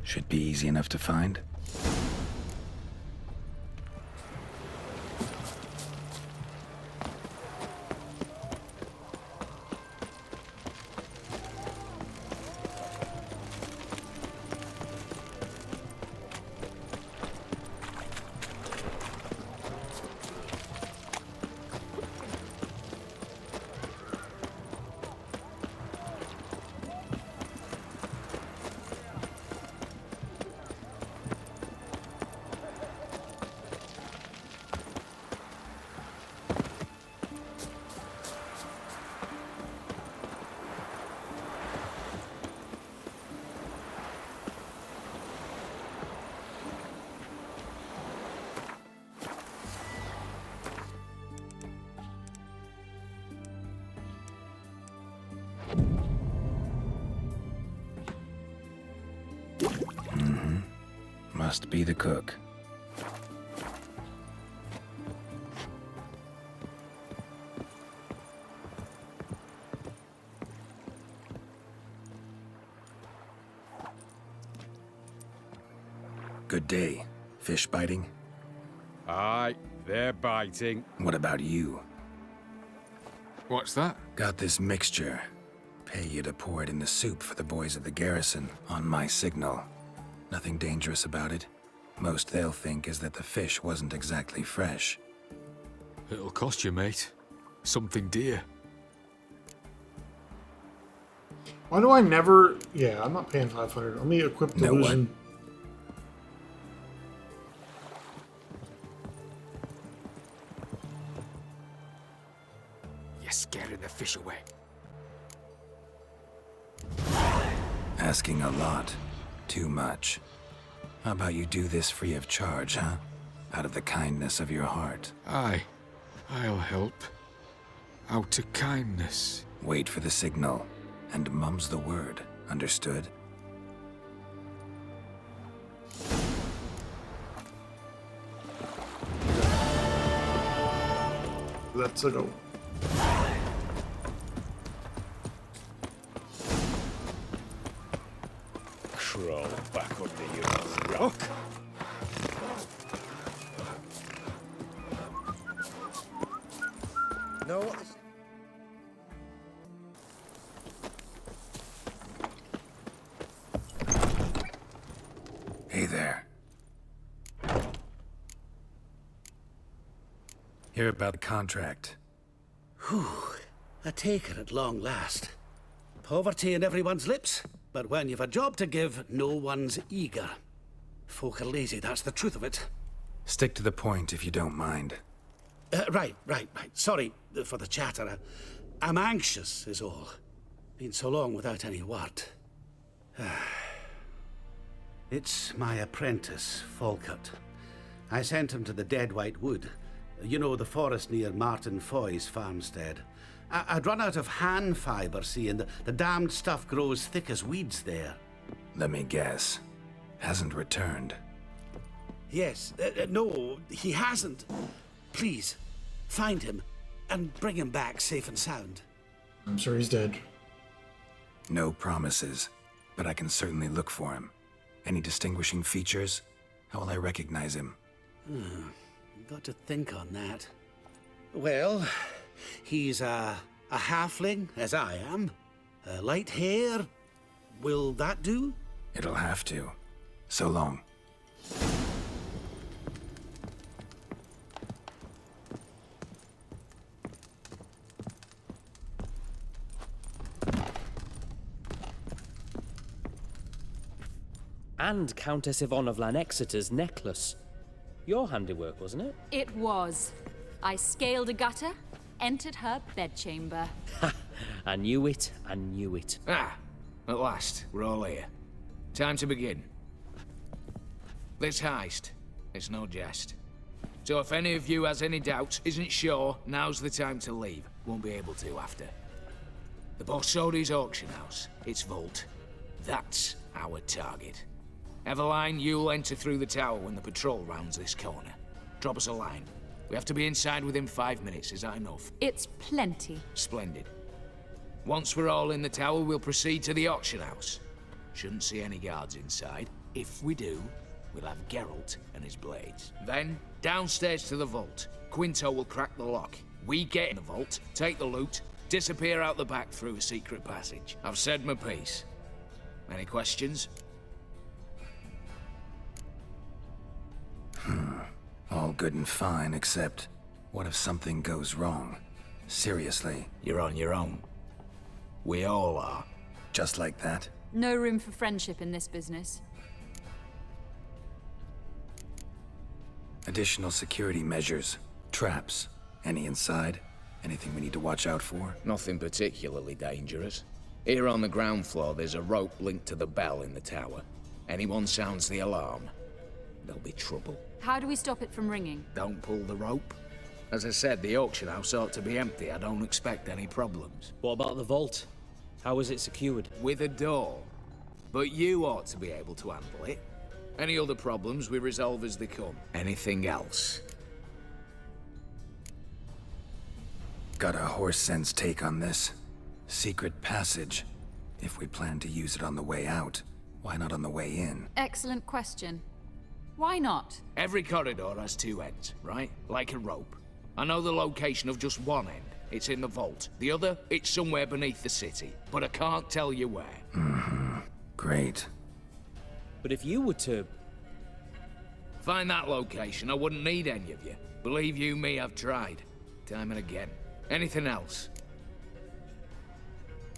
Should be easy enough to find. Must be the cook. Good day. Fish biting? Aye, they're biting. What about you? What's that? Got this mixture. Pay you to pour it in the soup for the boys at the garrison, on my signal. Nothing dangerous about it. Most they'll think is that the fish wasn't exactly fresh. It'll cost you, mate. Something dear. Why do I never... Yeah, I'm not paying 500. Let me equip delusion. You're scaring the fish away. Asking a lot. Too much. How about you do this free of charge, huh? Out of the kindness of your heart. Aye, I'll help. Out of kindness. Wait for the signal, and mum's the word. Understood? Let's go. Crawl back under your rock. Know what this... Hey there. Hear about the contract. Whew. A taker at long last. Poverty in everyone's lips, but when you've a job to give, no one's eager. Folk are lazy, that's the truth of it. Stick to the point if you don't mind. Right. Sorry for the chatter. I'm anxious, is all. Been so long without any word. It's my apprentice, Falkert. I sent him to the Dead White Wood. You know, the forest near Martin Foy's farmstead. I'd run out of hand fibre, see, and the damned stuff grows thick as weeds there. Let me guess. Hasn't returned. Yes, no, he hasn't. Please, find him and bring him back safe and sound. I'm sure he's dead. No promises, but I can certainly look for him. Any distinguishing features? How will I recognize him? Got to think on that. Well, he's a halfling, as I am. Light hair. Will that do? It'll have to. So long. And Countess Yvonne of Lanexeter's necklace. Your handiwork, wasn't it? It was. I scaled a gutter, entered her bedchamber. I knew it. Ah, at last, we're all here. Time to begin. This heist, it's no jest. So if any of you has any doubts, isn't sure, now's the time to leave. Won't be able to after. The Borsodi's auction house, its vault. That's our target. Eveline, you'll enter through the tower when the patrol rounds this corner. Drop us a line. We have to be inside within 5 minutes, is that enough? It's plenty. Splendid. Once we're all in the tower, we'll proceed to the auction house. Shouldn't see any guards inside. If we do, we'll have Geralt and his blades. Then, downstairs to the vault. Quinto will crack the lock. We get in the vault, take the loot, disappear out the back through a secret passage. I've said my piece. Any questions? All good and fine, except what if something goes wrong? Seriously. You're on your own. We all are. Just like that? No room for friendship in this business. Additional security measures. Traps. Any inside? Anything we need to watch out for? Nothing particularly dangerous. Here on the ground floor, there's a rope linked to the bell in the tower. Anyone sounds the alarm, there'll be trouble. How do we stop it from ringing? Don't pull the rope. As I said, the auction house ought to be empty. I don't expect any problems. What about the vault? How is it secured? With a door. But you ought to be able to handle it. Any other problems we resolve as they come. Anything else? Got a horse sense take on this. Secret passage. If we plan to use it on the way out, why not on the way in? Excellent question. Why not? Every corridor has two ends, right? Like a rope. I know the location of just one end. It's in the vault. The other, it's somewhere beneath the city. But I can't tell you where. Mm-hmm. Great. But if you were to... find that location, I wouldn't need any of you. Believe you me, I've tried. Time and again. Anything else?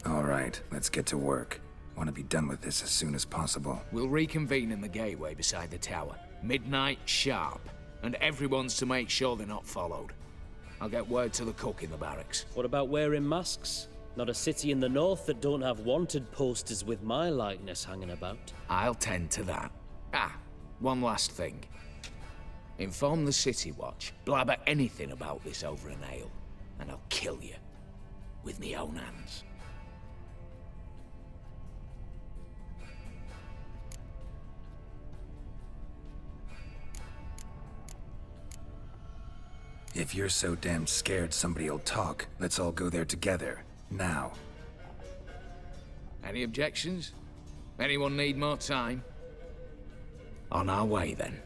All right, let's get to work. Want to be done with this as soon as possible. We'll reconvene in the gateway beside the tower. Midnight sharp. And everyone's to make sure they're not followed. I'll get word to the cook in the barracks. What about wearing masks? Not a city in the north that don't have wanted posters with my likeness hanging about. I'll tend to that. Ah, one last thing. Inform the City Watch. Blabber anything about this over an ale, and I'll kill you. With me own hands. If you're so damn scared somebody'll talk, let's all go there together. Now. Any objections? Anyone need more time? On our way, then.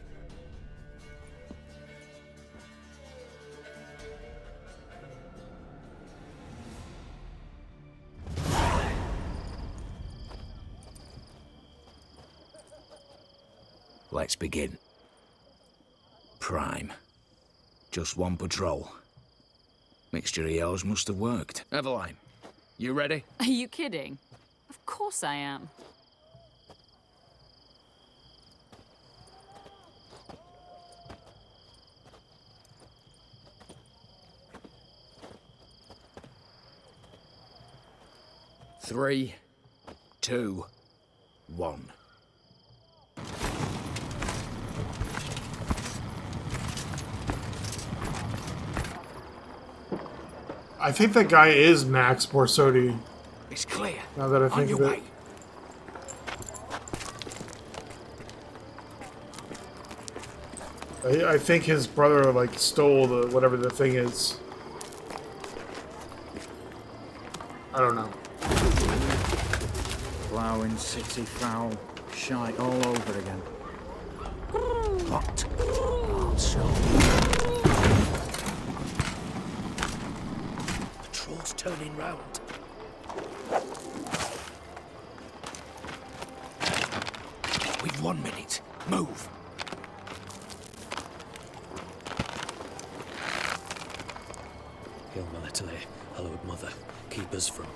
Let's begin. Prime. Just one patrol. Mixture of yours must have worked. Eveline, you ready? Are you kidding? Of course I am. Three, two, one. I think that guy is Max Borsodi. It's clear. Now that I think of it. I think his brother like stole the whatever the thing is. I don't know. Ploughing city foul, shite all over again. What? Also. Patrol's turning round. We've 1 minute. Move. Hail Maletale, hallowed mother, keep us from...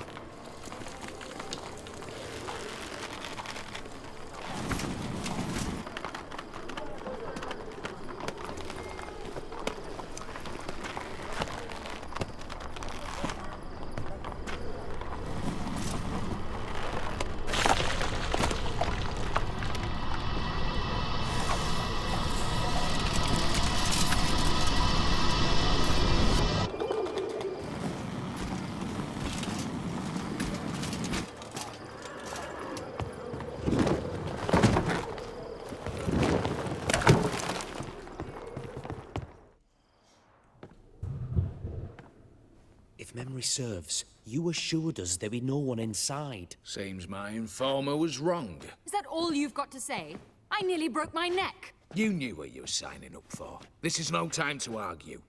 If memory serves, you assured us there be no one inside. Seems my informer was wrong. Is that all you've got to say? I nearly broke my neck. You knew what you were signing up for. This is no time to argue.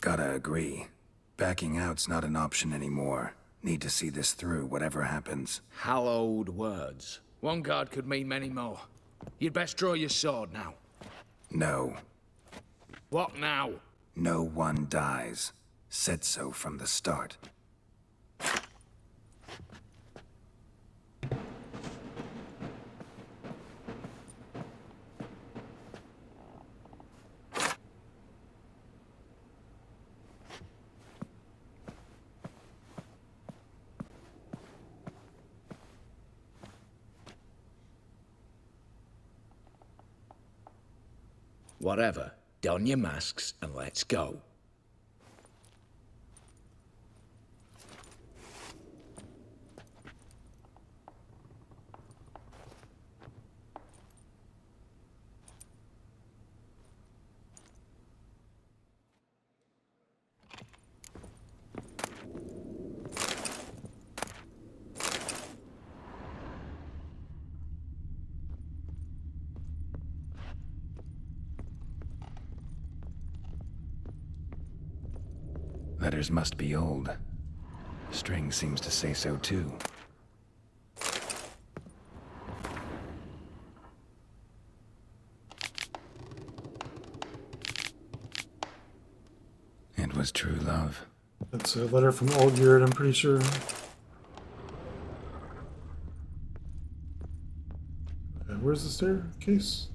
Gotta agree. Backing out's not an option anymore. Need to see this through, whatever happens. Hallowed words. One guard could mean many more. You'd best draw your sword now. No. What now? No one dies. Said so from the start. Whatever. Don your masks and let's go. letters must be old. String seems to say so too. It was true love. That's a letter from Olgierd, I'm pretty sure. Where's the staircase?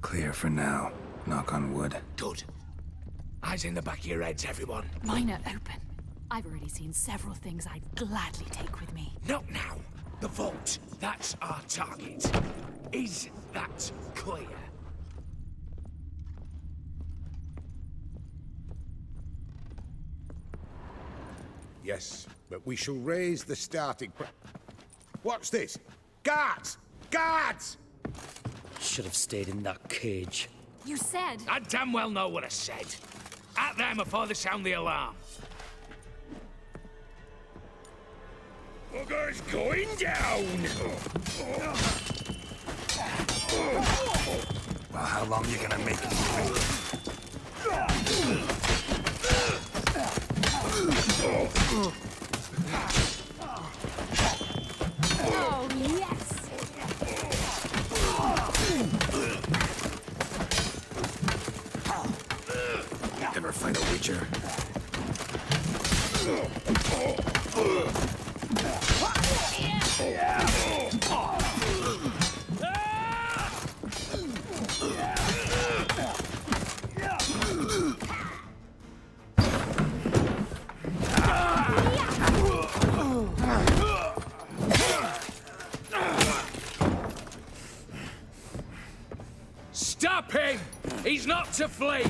Clear for now. Knock on wood. Good. Eyes in the back of your heads, everyone. Mine are open. I've already seen several things I'd gladly take with me. Not now. The vault. That's our target. Is that clear? Yes, but we shall raise the starting What's this? Guards! Guards! Should have stayed in that cage. You said... I damn well know what I said. At them before they sound the alarm. Bugger's going down! Well, how long you gonna make me wait? Oh, yes! Ever fight a witcher? Stop him! He's not to flee!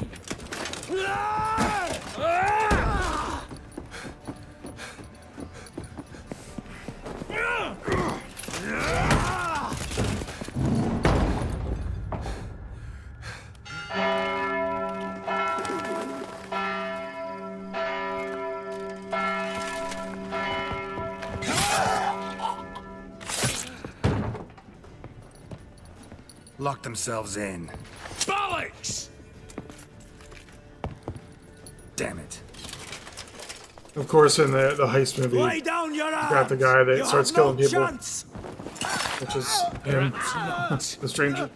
Lock themselves in. Bollocks! Damn it. Of course, in the heist movie, Lay down your you got the guy that starts killing people. Chance. Which is him, the stranger.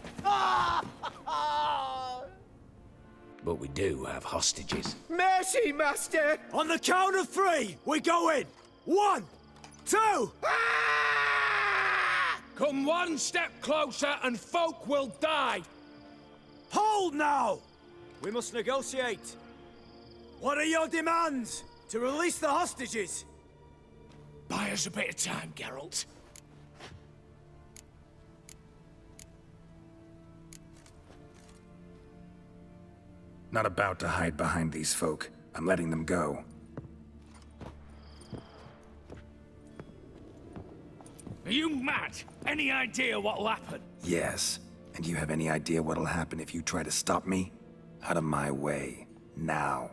But we do have hostages. Mercy, Master! On the count of 3, we go in. 1, 2... Come one step closer and folk will die! Hold now! We must negotiate. What are your demands? To release the hostages? Buy us a bit of time, Geralt. Not about to hide behind these folk. I'm letting them go. Are you mad? Any idea what'll happen? Yes. And you have any idea what'll happen if you try to stop me? Out of my way. Now.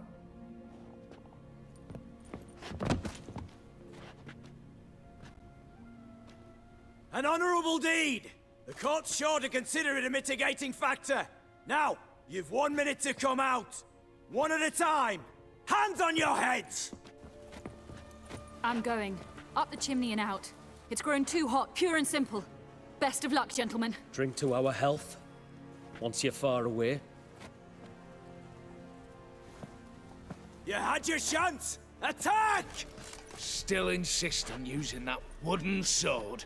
An honorable deed! The court's sure to consider it a mitigating factor. Now, you've 1 minute to come out. One at a time. Hands on your heads! I'm going. Up the chimney and out. It's grown too hot, pure and simple. Best of luck, gentlemen. Drink to our health. Once you're far away. You had your chance! Attack! Still insist on using that wooden sword.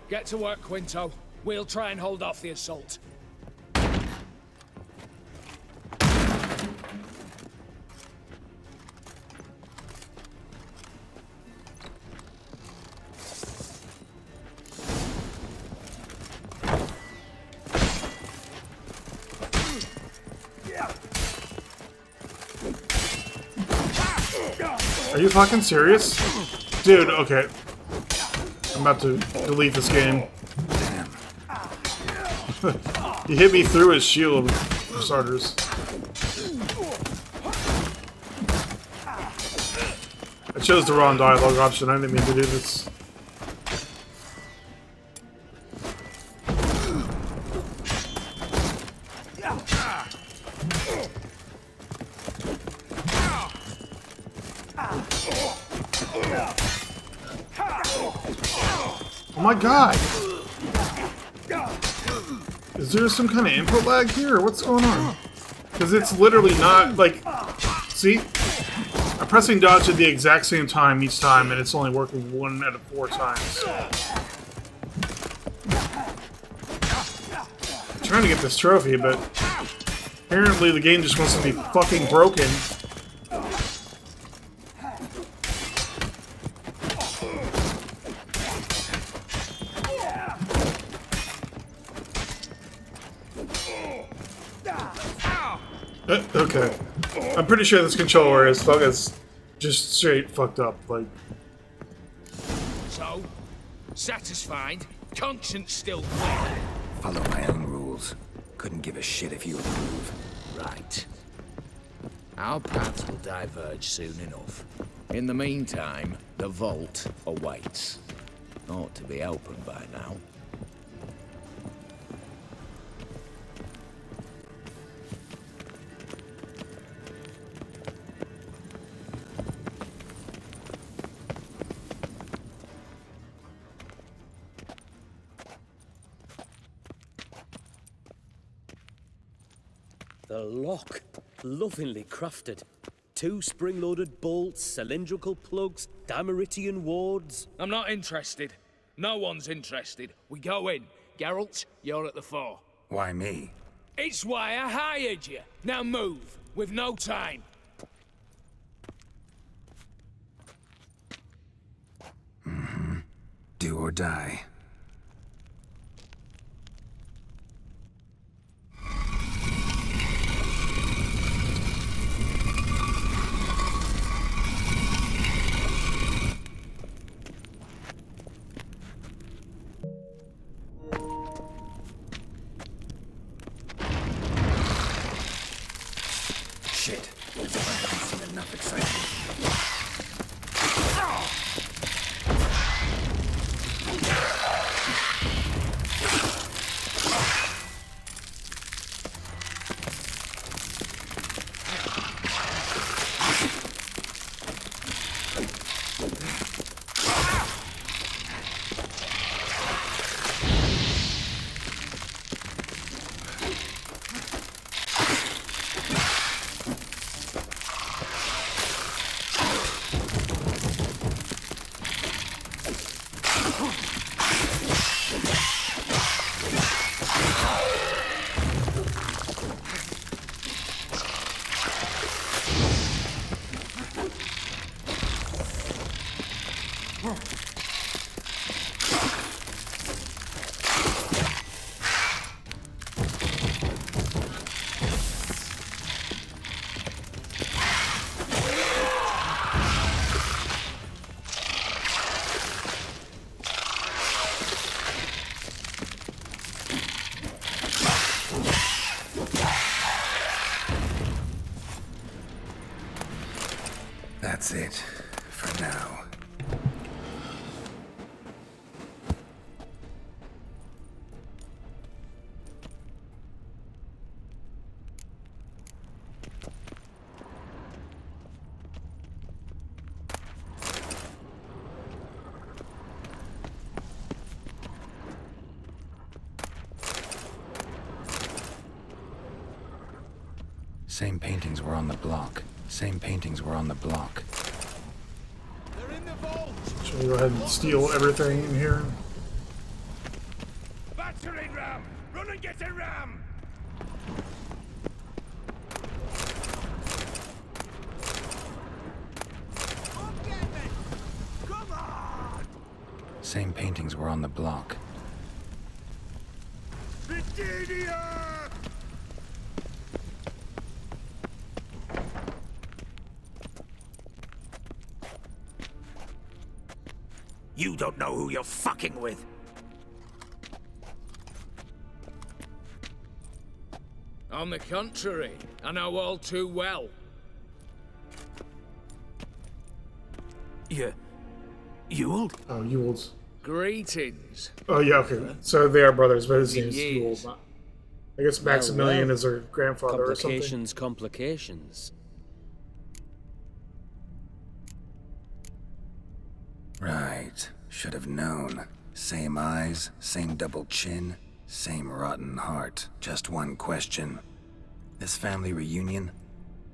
Get to work, Quinto. We'll try and hold off the assault. Are you fucking serious? Dude, okay. I'm about to delete this game. Damn. He hit me through his shield, for starters. I chose the wrong dialogue option. I didn't mean to do this. my god! Is there some kind of input lag here, or what's going on? Because it's literally not, like... See? I'm pressing dodge at the exact same time each time, and it's only working 1 out of 4 times. I'm trying to get this trophy, but... apparently the game just wants to be fucking broken. Okay. I'm pretty sure this controller is just straight fucked up, like... So? Satisfied? Conscience still clear? Follow my own rules. Couldn't give a shit if you approve. Right. Our paths will diverge soon enough. In the meantime, the vault awaits. Ought to be open by now. The lock. Lovingly crafted. 2 spring-loaded bolts, cylindrical plugs, Dameritian wards. I'm not interested. No one's interested. We go in. Geralt, you're at the fore. Why me? It's why I hired you. Now move. We've no time. Mm-hmm. Do or die. Shit. I haven't seen enough excitement. That's it, for now. Same paintings were on the block. Same paintings were on the block. Should we go ahead and steal everything in here? Battering ram! Run and get a ram! Come on! Same paintings were on the block. Virginia! You don't know who you're fucking with. On the contrary, I know all too well. Ewald? Oh, Ewald's. Greetings. Oh, yeah, okay. So they are brothers, but his name's Years. Ewald. I guess Maximilian is her grandfather or something. Complications. Right. Should have known. Same eyes, same double chin, same rotten heart. Just one question. This family reunion?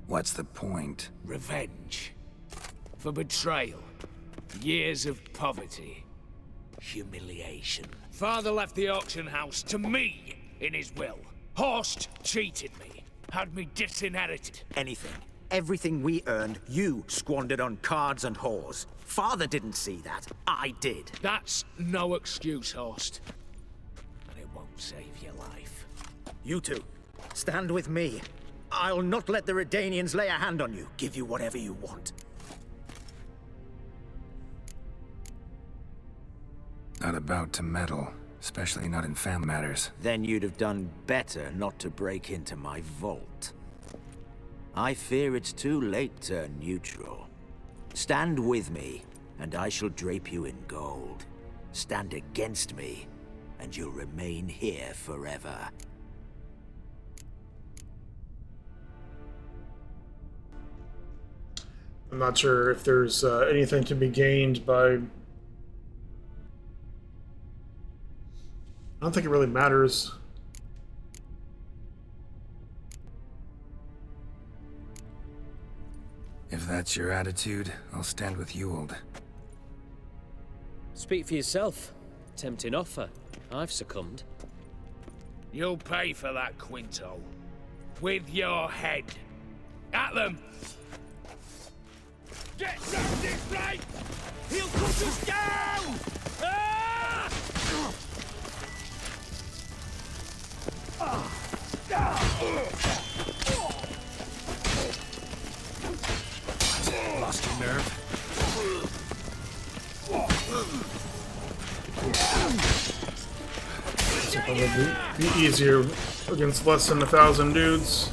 What's the point? Revenge. For betrayal. Years of poverty. Humiliation. Father left the auction house to me in his will. Horst cheated me. Had me disinherited. Anything. Everything we earned, you squandered on cards and whores. Father didn't see that. I did. That's no excuse, Horst. And it won't save your life. You two, stand with me. I'll not let the Redanians lay a hand on you. Give you whatever you want. Not about to meddle, especially not in family matters. Then you'd have done better not to break into my vault. I fear it's too late to turn neutral. Stand with me, and I shall drape you in gold. Stand against me, and you'll remain here forever. I'm not sure if there's anything to be gained by... I don't think it really matters. If that's your attitude, I'll stand with Ewald. Speak for yourself. Tempting offer. I've succumbed. You'll pay for that, Quinto. With your head. At them! Get down this right! He'll cut us down! Ah! Lost your nerve? It's probably be easier against less than 1,000 dudes.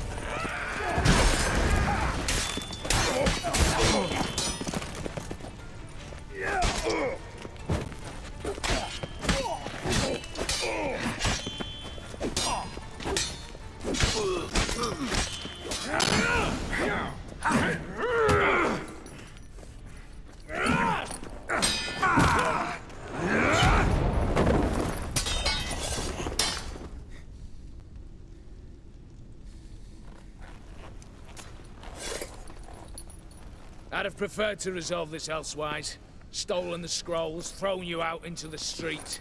I'd have preferred to resolve this elsewise. Stolen the scrolls, thrown you out into the street.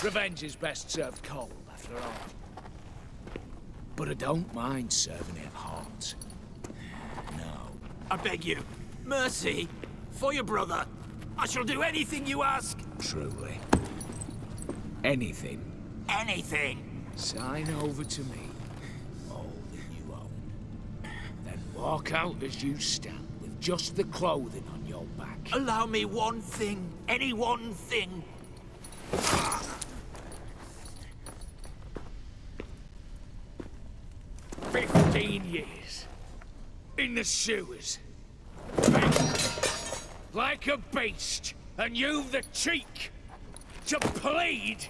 Revenge is best served cold, after all. But I don't mind serving it hot. No. I beg you, mercy, for your brother. I shall do anything you ask. Truly. Anything. Anything. Sign over to me all that you own. Then walk out as you stand. Just the clothing on your back. Allow me one thing. Any one thing. 15 years. In the sewers. Begged. Like a beast. And you've the cheek to plead.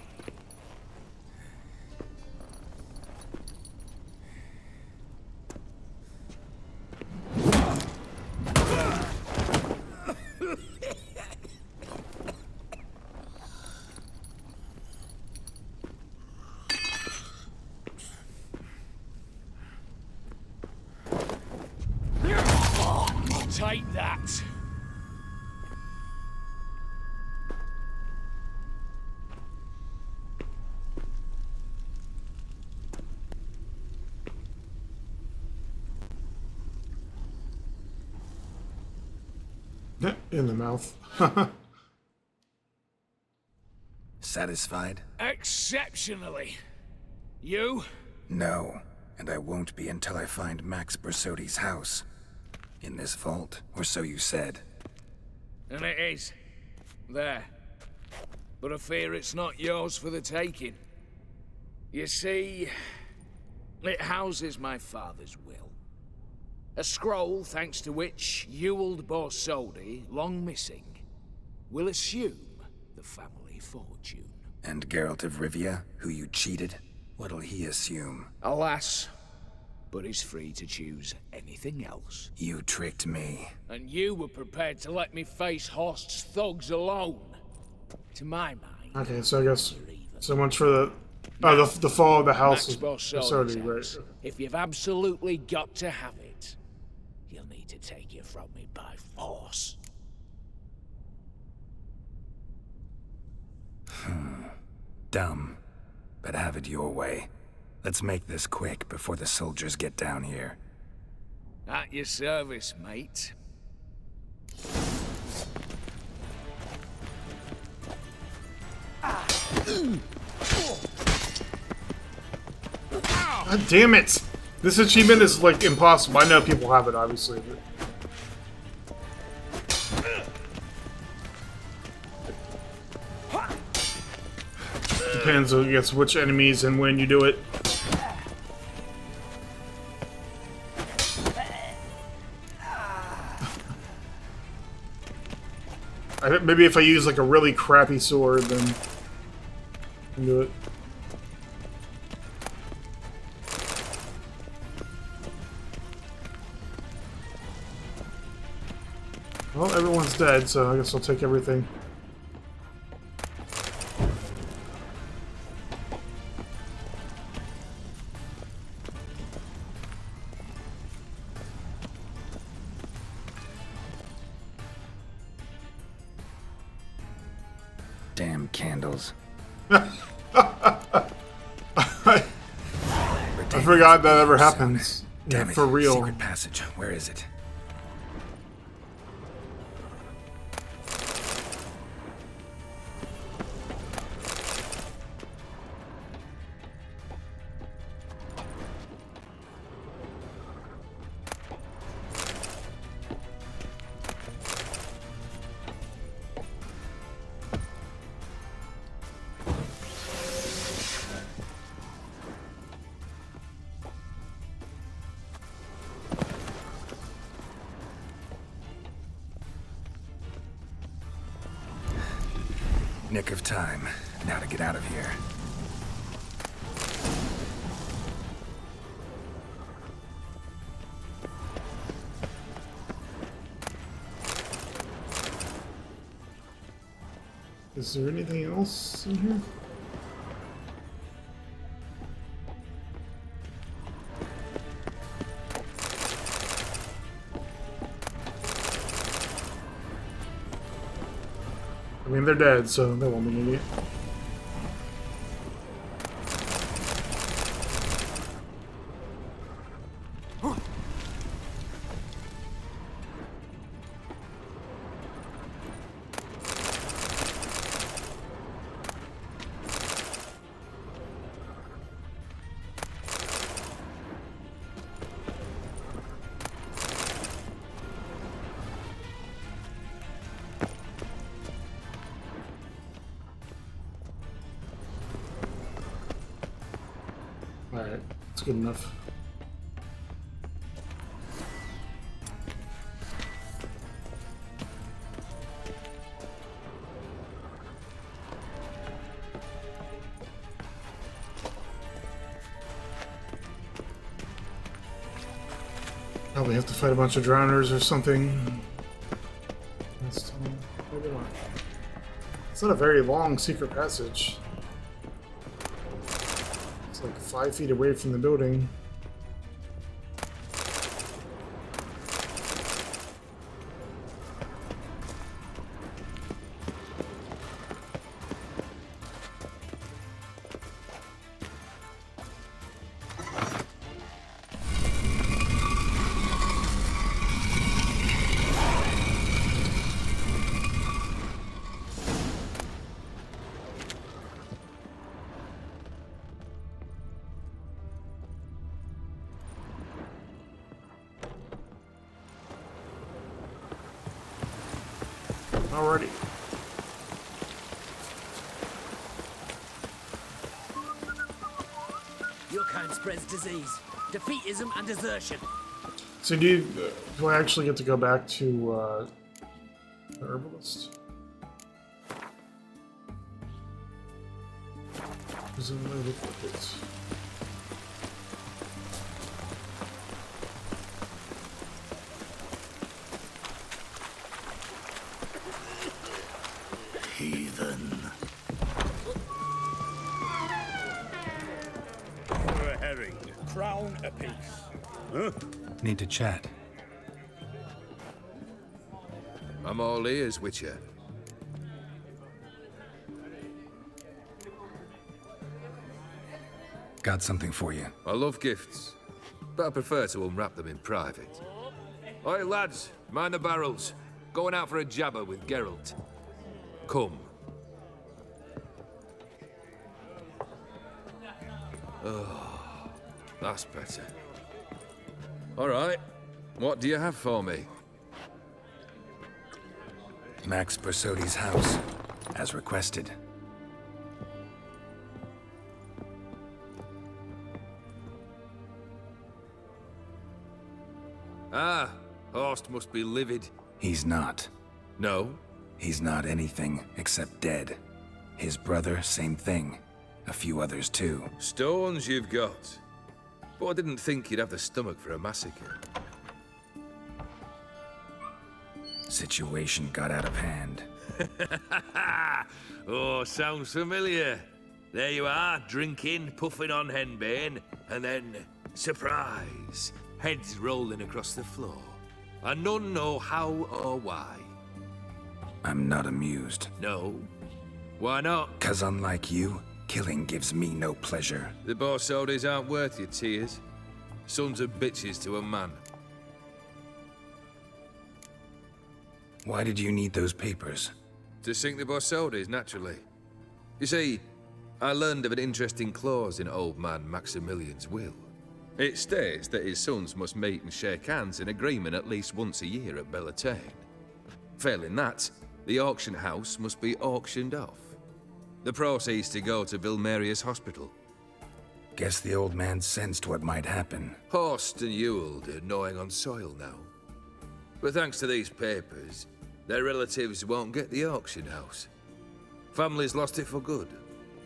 Take that. In the mouth. Satisfied? Exceptionally. You? No, and I won't be until I find Max Borsodi's house. In this vault, or so you said. And it is. There. But I fear it's not yours for the taking. You see, it houses my father's will. A scroll thanks to which Ewald Borsodi, long missing, will assume the family fortune. And Geralt of Rivia, who you cheated, what'll he assume? Alas, but he's free to choose anything else. You tricked me. And you were prepared to let me face Horst's thugs alone. To my mind, Okay, so I guess so much for the the fall of the House of Borsodi, right? If you've absolutely got to have it, you'll need to take it from me by force. Dumb, but have it your way. Let's make this quick before the soldiers get down here. At your service, mate. God damn it! This achievement is like impossible. I know people have it, obviously, but... Depends, I guess, which enemies and when you do it. Maybe if I use like a really crappy sword, then I can do it. Well, everyone's dead, so I guess I'll take everything. Damn candles. I forgot that ever happens. Damn Yeah, it. for real. Secret passage. Where is it? Nick of time. Now to get out of here. Is there anything else in here? I mean, they're dead, so they won't be needing it. Alright, that's good enough. Probably have to fight a bunch of drowners or something. It's not a very long secret passage. It's like 5 feet away from the building. Alrighty. Your kind spreads disease, defeatism, and desertion. So do I actually get to go back to the herbalist? Doesn't really look like it. Heathen. crown apiece. Huh? Need to chat. I'm all ears, Witcher. Got something for you. I love gifts, but I prefer to unwrap them in private. Oi, lads, mind the barrels. Going out for a jabber with Geralt. Come. Oh, that's better. All right, what do you have for me? Max Borsodi's house, as requested. Ah, Horst must be livid. He's not. No? He's not anything except dead. His brother, same thing. A few others too. Stones you've got. But I didn't think you'd have the stomach for a massacre. Situation got out of hand. Oh, sounds familiar. There you are, drinking, puffing on henbane, and then, surprise, heads rolling across the floor. And none know how or why. I'm not amused. No? Why not? 'Cause unlike you, killing gives me no pleasure. The Borsodis aren't worth your tears. Sons of bitches to a man. Why did you need those papers? To sink the Borsodis, naturally. You see, I learned of an interesting clause in old man Maximilian's will. It states that his sons must meet and shake hands in agreement at least once a year at Bellatane. Failing that, the auction house must be auctioned off. The proceeds to go to Vilmeria's hospital. Guess the old man sensed what might happen. Horst and Ewald are gnawing on soil now. But thanks to these papers, their relatives won't get the auction house. Family's lost it for good.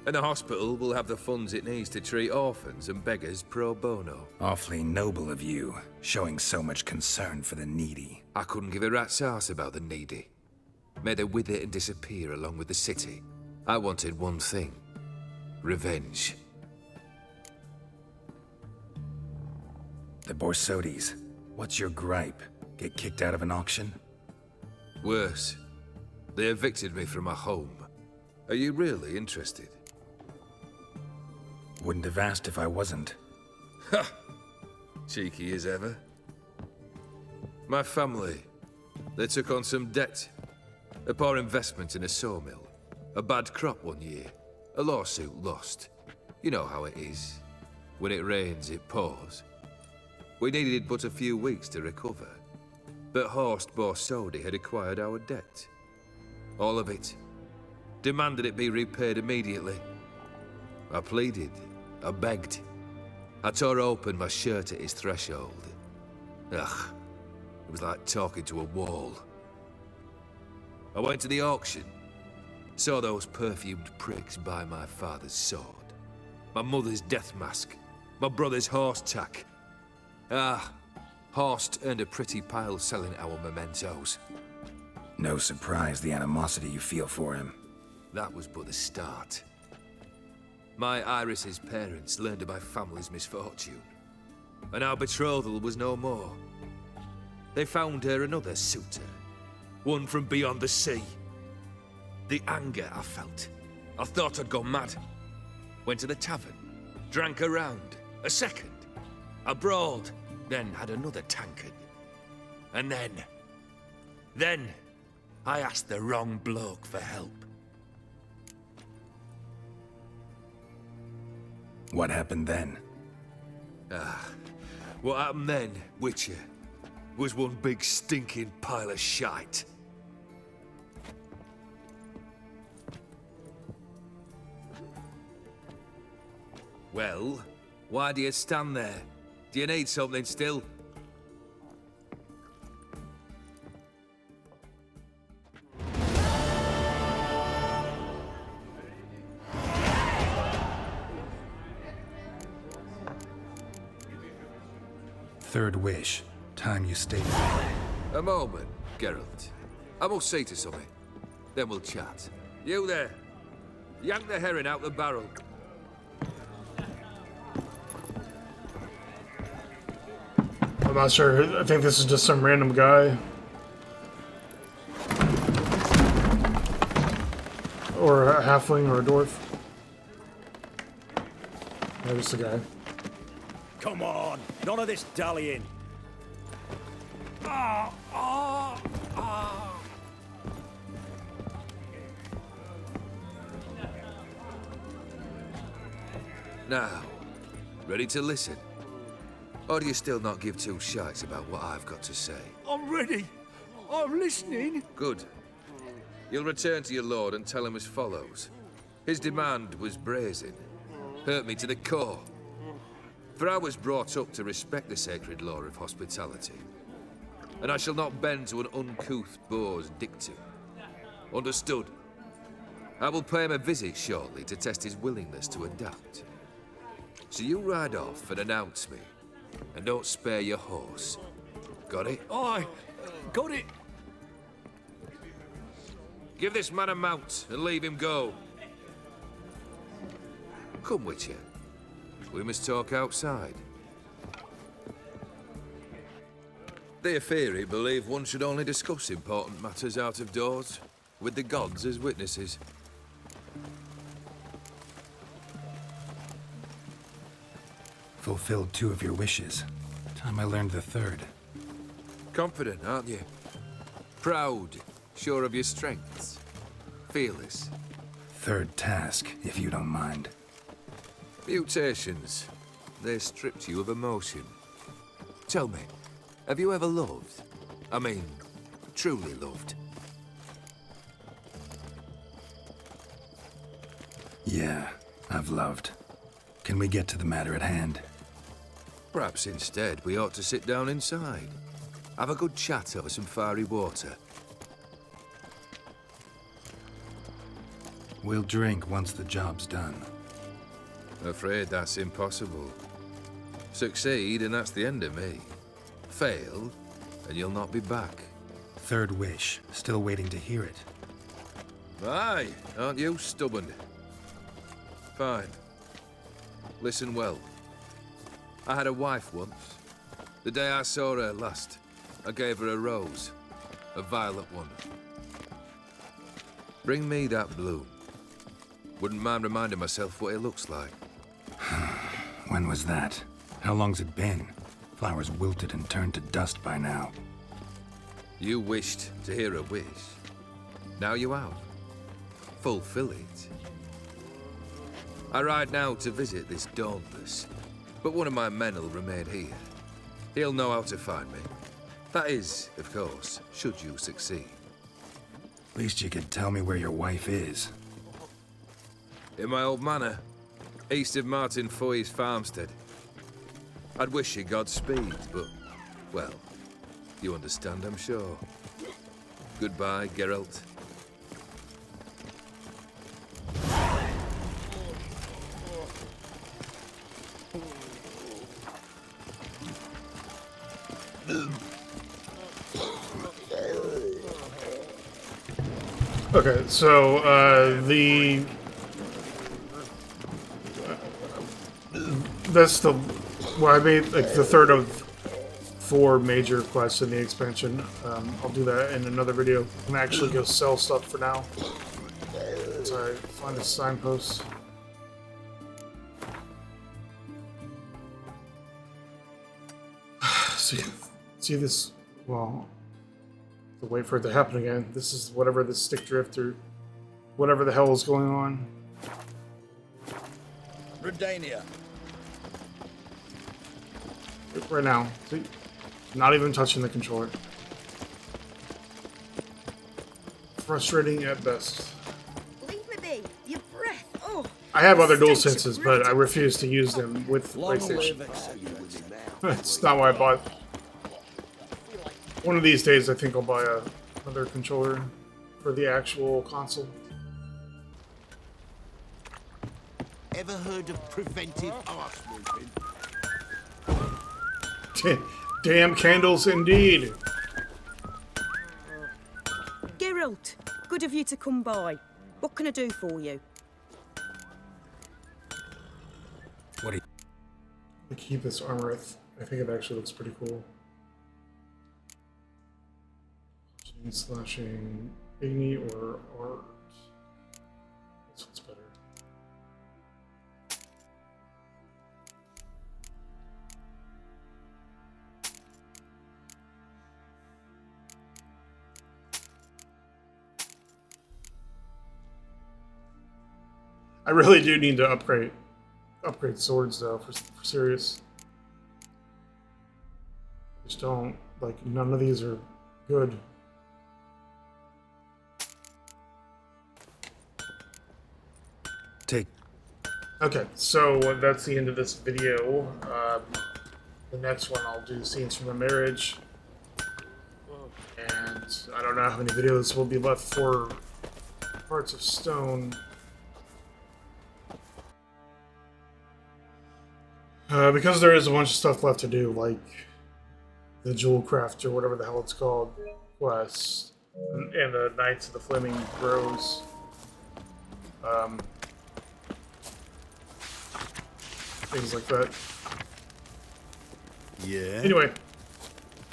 And the hospital will have the funds it needs to treat orphans and beggars pro bono. Awfully noble of you, showing so much concern for the needy. I couldn't give a rat's ass about the needy. May they wither and disappear along with the city. I wanted one thing. Revenge. The Borsodis. What's your gripe? Get kicked out of an auction? Worse. They evicted me from my home. Are you really interested? Wouldn't have asked if I wasn't. Ha! Cheeky as ever. My family, they took on some debt. A poor investment in a sawmill. A bad crop one year. A lawsuit lost. You know how it is. When it rains, it pours. We needed but a few weeks to recover. But Horst Borsodi had acquired our debt. All of it. Demanded it be repaid immediately. I pleaded. I begged. I tore open my shirt at his threshold. Ugh. It was like talking to a wall. I went to the auction. Saw those perfumed pricks buy my father's sword. My mother's death mask. My brother's horse tack. Ah, Horst earned a pretty pile selling our mementos. No surprise the animosity you feel for him. That was but the start. My Iris's parents learned of my family's misfortune, and our betrothal was no more. They found her another suitor, one from beyond the sea. The anger I felt. I thought I'd gone mad. Went to the tavern, drank a round, a second, a brawled, then had another tankard. And then, I asked the wrong bloke for help. What happened then? What happened then, Witcher, was one big stinking pile of shite. Well, why do you stand there? Do you need something still? Third wish. Time you stayed. A moment, Geralt. I must say to something. Then we'll chat. You there. Yank the herring out the barrel. I'm not sure. I think this is just some random guy. Or a halfling or a dwarf. Yeah, just a guy. Come on, none of this dallying. Now, ready to listen? Or do you still not give two shites about what I've got to say? I'm ready. I'm listening. Good. You'll return to your lord and tell him as follows. His demand was brazen. Hurt me to the core. For I was brought up to respect the sacred law of hospitality. And I shall not bend to an uncouth boor's dictum. Understood? I will pay him a visit shortly to test his willingness to adapt. So you ride off and announce me. And don't spare your horse. Got it? Aye, got it. Give this man a mount and leave him go. Come, Witcher. We must talk outside. The Aetheri believe one should only discuss important matters out of doors, with the gods as witnesses. Fulfilled 2 of your wishes. Time I learned the 3rd. Confident, aren't you? Proud, sure of your strengths. Fearless. 3rd task, if you don't mind. Mutations. They stripped you of emotion. Tell me, have you ever loved? I mean, truly loved? Yeah, I've loved. Can we get to the matter at hand? Perhaps instead we ought to sit down inside. Have a good chat over some fiery water. We'll drink once the job's done. Afraid that's impossible. Succeed and that's the end of me. Fail and you'll not be back. 3rd wish. Still waiting to hear it. Aye, aren't you stubborn? Fine. Listen well. I had a wife once. The day I saw her last, I gave her a rose. A violet one. Bring me that bloom. Wouldn't mind reminding myself what it looks like. When was that? How long's it been? Flowers wilted and turned to dust by now. You wished to hear a wish. Now you have. Fulfill it. I ride now to visit this Dauntless, but one of my men will remain here. He'll know how to find me. That is, of course, should you succeed. Least you could tell me where your wife is. In my old manor, east of Martin Foy's farmstead. I'd wish you Godspeed, but, well, you understand, I'm sure. Goodbye, Geralt. Okay, so that's the I made like the 3rd of 4 major quests in the expansion. I'll do that in another video. I'm gonna actually go sell stuff for now. So I find a signpost. See this? Well, to wait for it to happen again. This is whatever the stick drift or whatever the hell is going on. Redania. Right now. See? Not even touching the controller. Frustrating at best. Leave me be. Your breath. Oh. I have other dual senses, but I refuse to use them with PlayStation. That's not why I bought. One of these days, I think I'll buy another controller for the actual console. Ever heard of preventive arse moving? Damn candles indeed. Geralt, good of you to come by. What can I do for you? What do you... I keep this armor. I think it actually looks pretty cool. Slashing Igni or Art. This one's better. I really do need to upgrade swords though, for serious. Just don't, like, none of these are good. Okay, so that's the end of this video. The next one I'll do scenes from the marriage. And I don't know how many videos will be left for Hearts of Stone. Because there is a bunch of stuff left to do, like the Jewel Craft or whatever the hell it's called quest, and the Knights of the Flaming Rose. Things like that. Yeah. Anyway,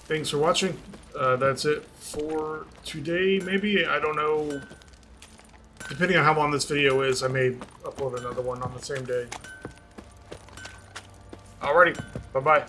thanks for watching. That's it for today, maybe? I don't know. Depending on how long this video is, I may upload another one on the same day. Alrighty, bye-bye.